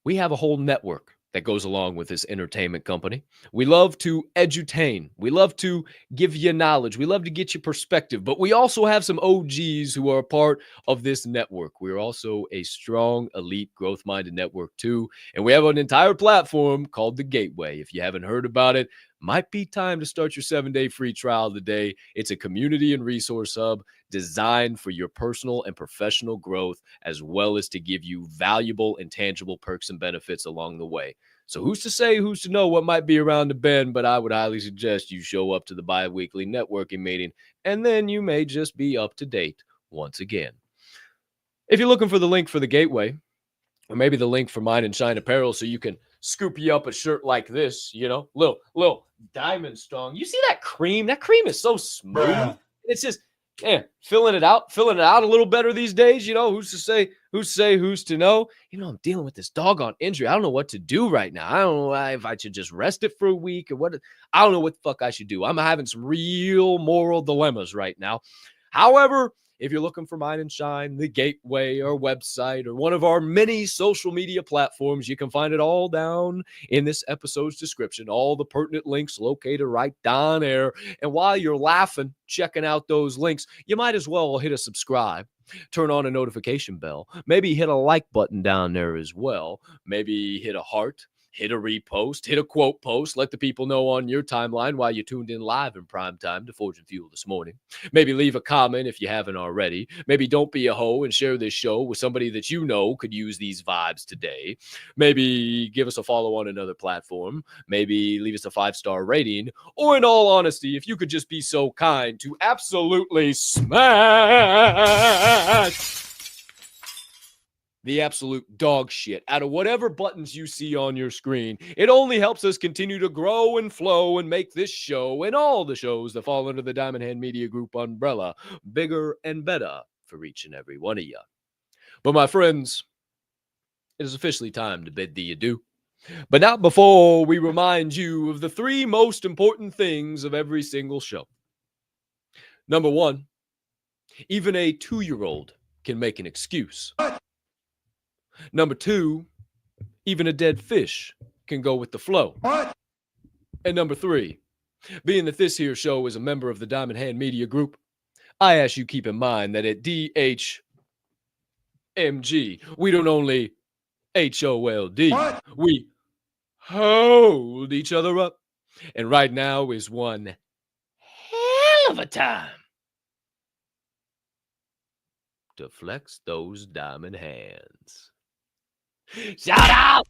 we have a whole network that goes along with this entertainment company. We love to edutain. We love to give you knowledge. We love to get you perspective. But we also have some OGs who are a part of this network. We're also a strong, elite, growth-minded network too. And we have an entire platform called The Gateway. If you haven't heard about it, might be time to start your 7-day free trial today. It's a community and resource hub designed for your personal and professional growth, as well as to give you valuable and tangible perks and benefits along the way. So who's to say, who's to know what might be around the bend, but I would highly suggest you show up to the bi-weekly networking meeting, and then you may just be up to date once again. If you're looking for the link for the Gateway, or maybe the link for Mine and Shine Apparel so you can scoop you up a shirt like this, you know, little diamond strong. You see that cream? That cream is so smooth. Bruh. It's just, filling it out a little better these days. You know, who's to say, who's to know? You know, I'm dealing with this doggone injury. I don't know what to do right now. I don't know if I should just rest it for a week or what. I don't know what the fuck I should do. I'm having some real moral dilemmas right now. However, If you're looking for Mine and Shine, the gateway, our website, or one of our many social media platforms, you can find it all down in this episode's description. All the pertinent links located right down there. And while you're laughing, checking out those links, you might as well hit a subscribe. Turn on a notification bell. Maybe hit a like button down there as well. Maybe hit a heart. Hit a repost, hit a quote post, let the people know on your timeline why you tuned in live in prime time to Forge and Fuel this morning. Maybe leave a comment if you haven't already. Maybe don't be a hoe and share this show with somebody that you know could use these vibes today. Maybe give us a follow on another platform. Maybe leave us a 5-star rating. Or in all honesty, if you could just be so kind to absolutely smash the absolute dog shit out of whatever buttons you see on your screen. It only helps us continue to grow and flow and make this show and all the shows that fall under the Diamond Hand Media Group umbrella bigger and better for each and every one of you. But my friends, it is officially time to bid thee adieu. But not before we remind you of the 3 most important things of every single show. Number 1, even a 2-year-old can make an excuse. Number 2, even a dead fish can go with the flow. What? And number 3, being that this here show is a member of the Diamond Hand Media Group, I ask you keep in mind that at DHMG, we don't only HOLD, we hold each other up. And right now is one hell of a time to flex those diamond hands. Shout out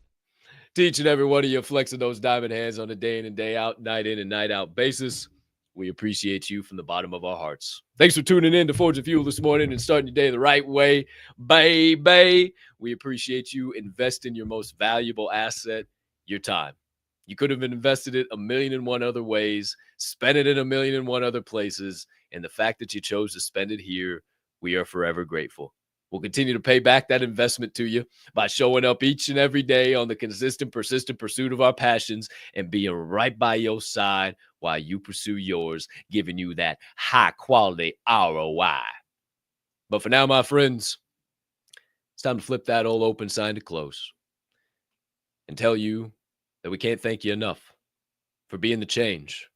to each and every one of you flexing those diamond hands on a day in and day out, night in and night out basis. We appreciate you from the bottom of our hearts. Thanks for tuning in to Forge and Fuel this morning and starting your day the right way, baby. We appreciate you investing your most valuable asset, your time. You could have invested it 1,000,001 other ways, spent it in 1,000,001 other places, and the fact that you chose to spend it here, we are forever grateful. We'll continue to pay back that investment to you by showing up each and every day on the consistent, persistent pursuit of our passions and being right by your side while you pursue yours, giving you that high-quality ROI. But for now, my friends, it's time to flip that old open sign to close and tell you that we can't thank you enough for being the change,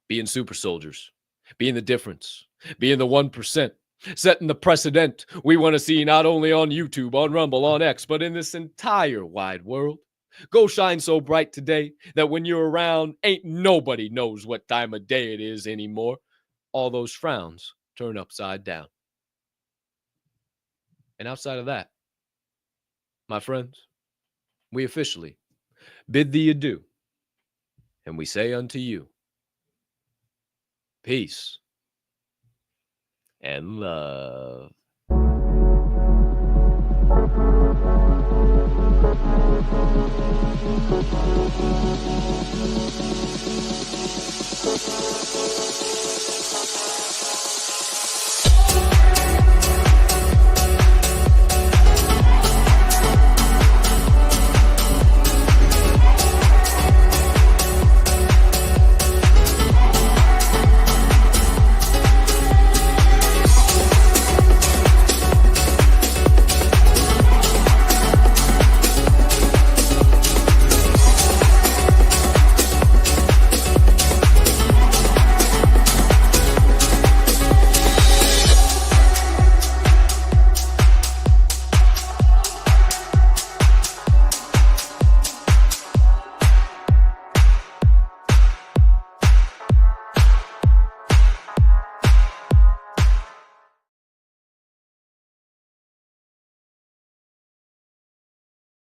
being super soldiers, being the difference, being the 1%. Setting the precedent we want to see not only on YouTube, on Rumble, on X, but in this entire wide world. Go shine so bright today that when you're around, ain't nobody knows what time of day it is anymore. All those frowns turn upside down. And outside of that, my friends, we officially bid thee adieu. And we say unto you, peace and love.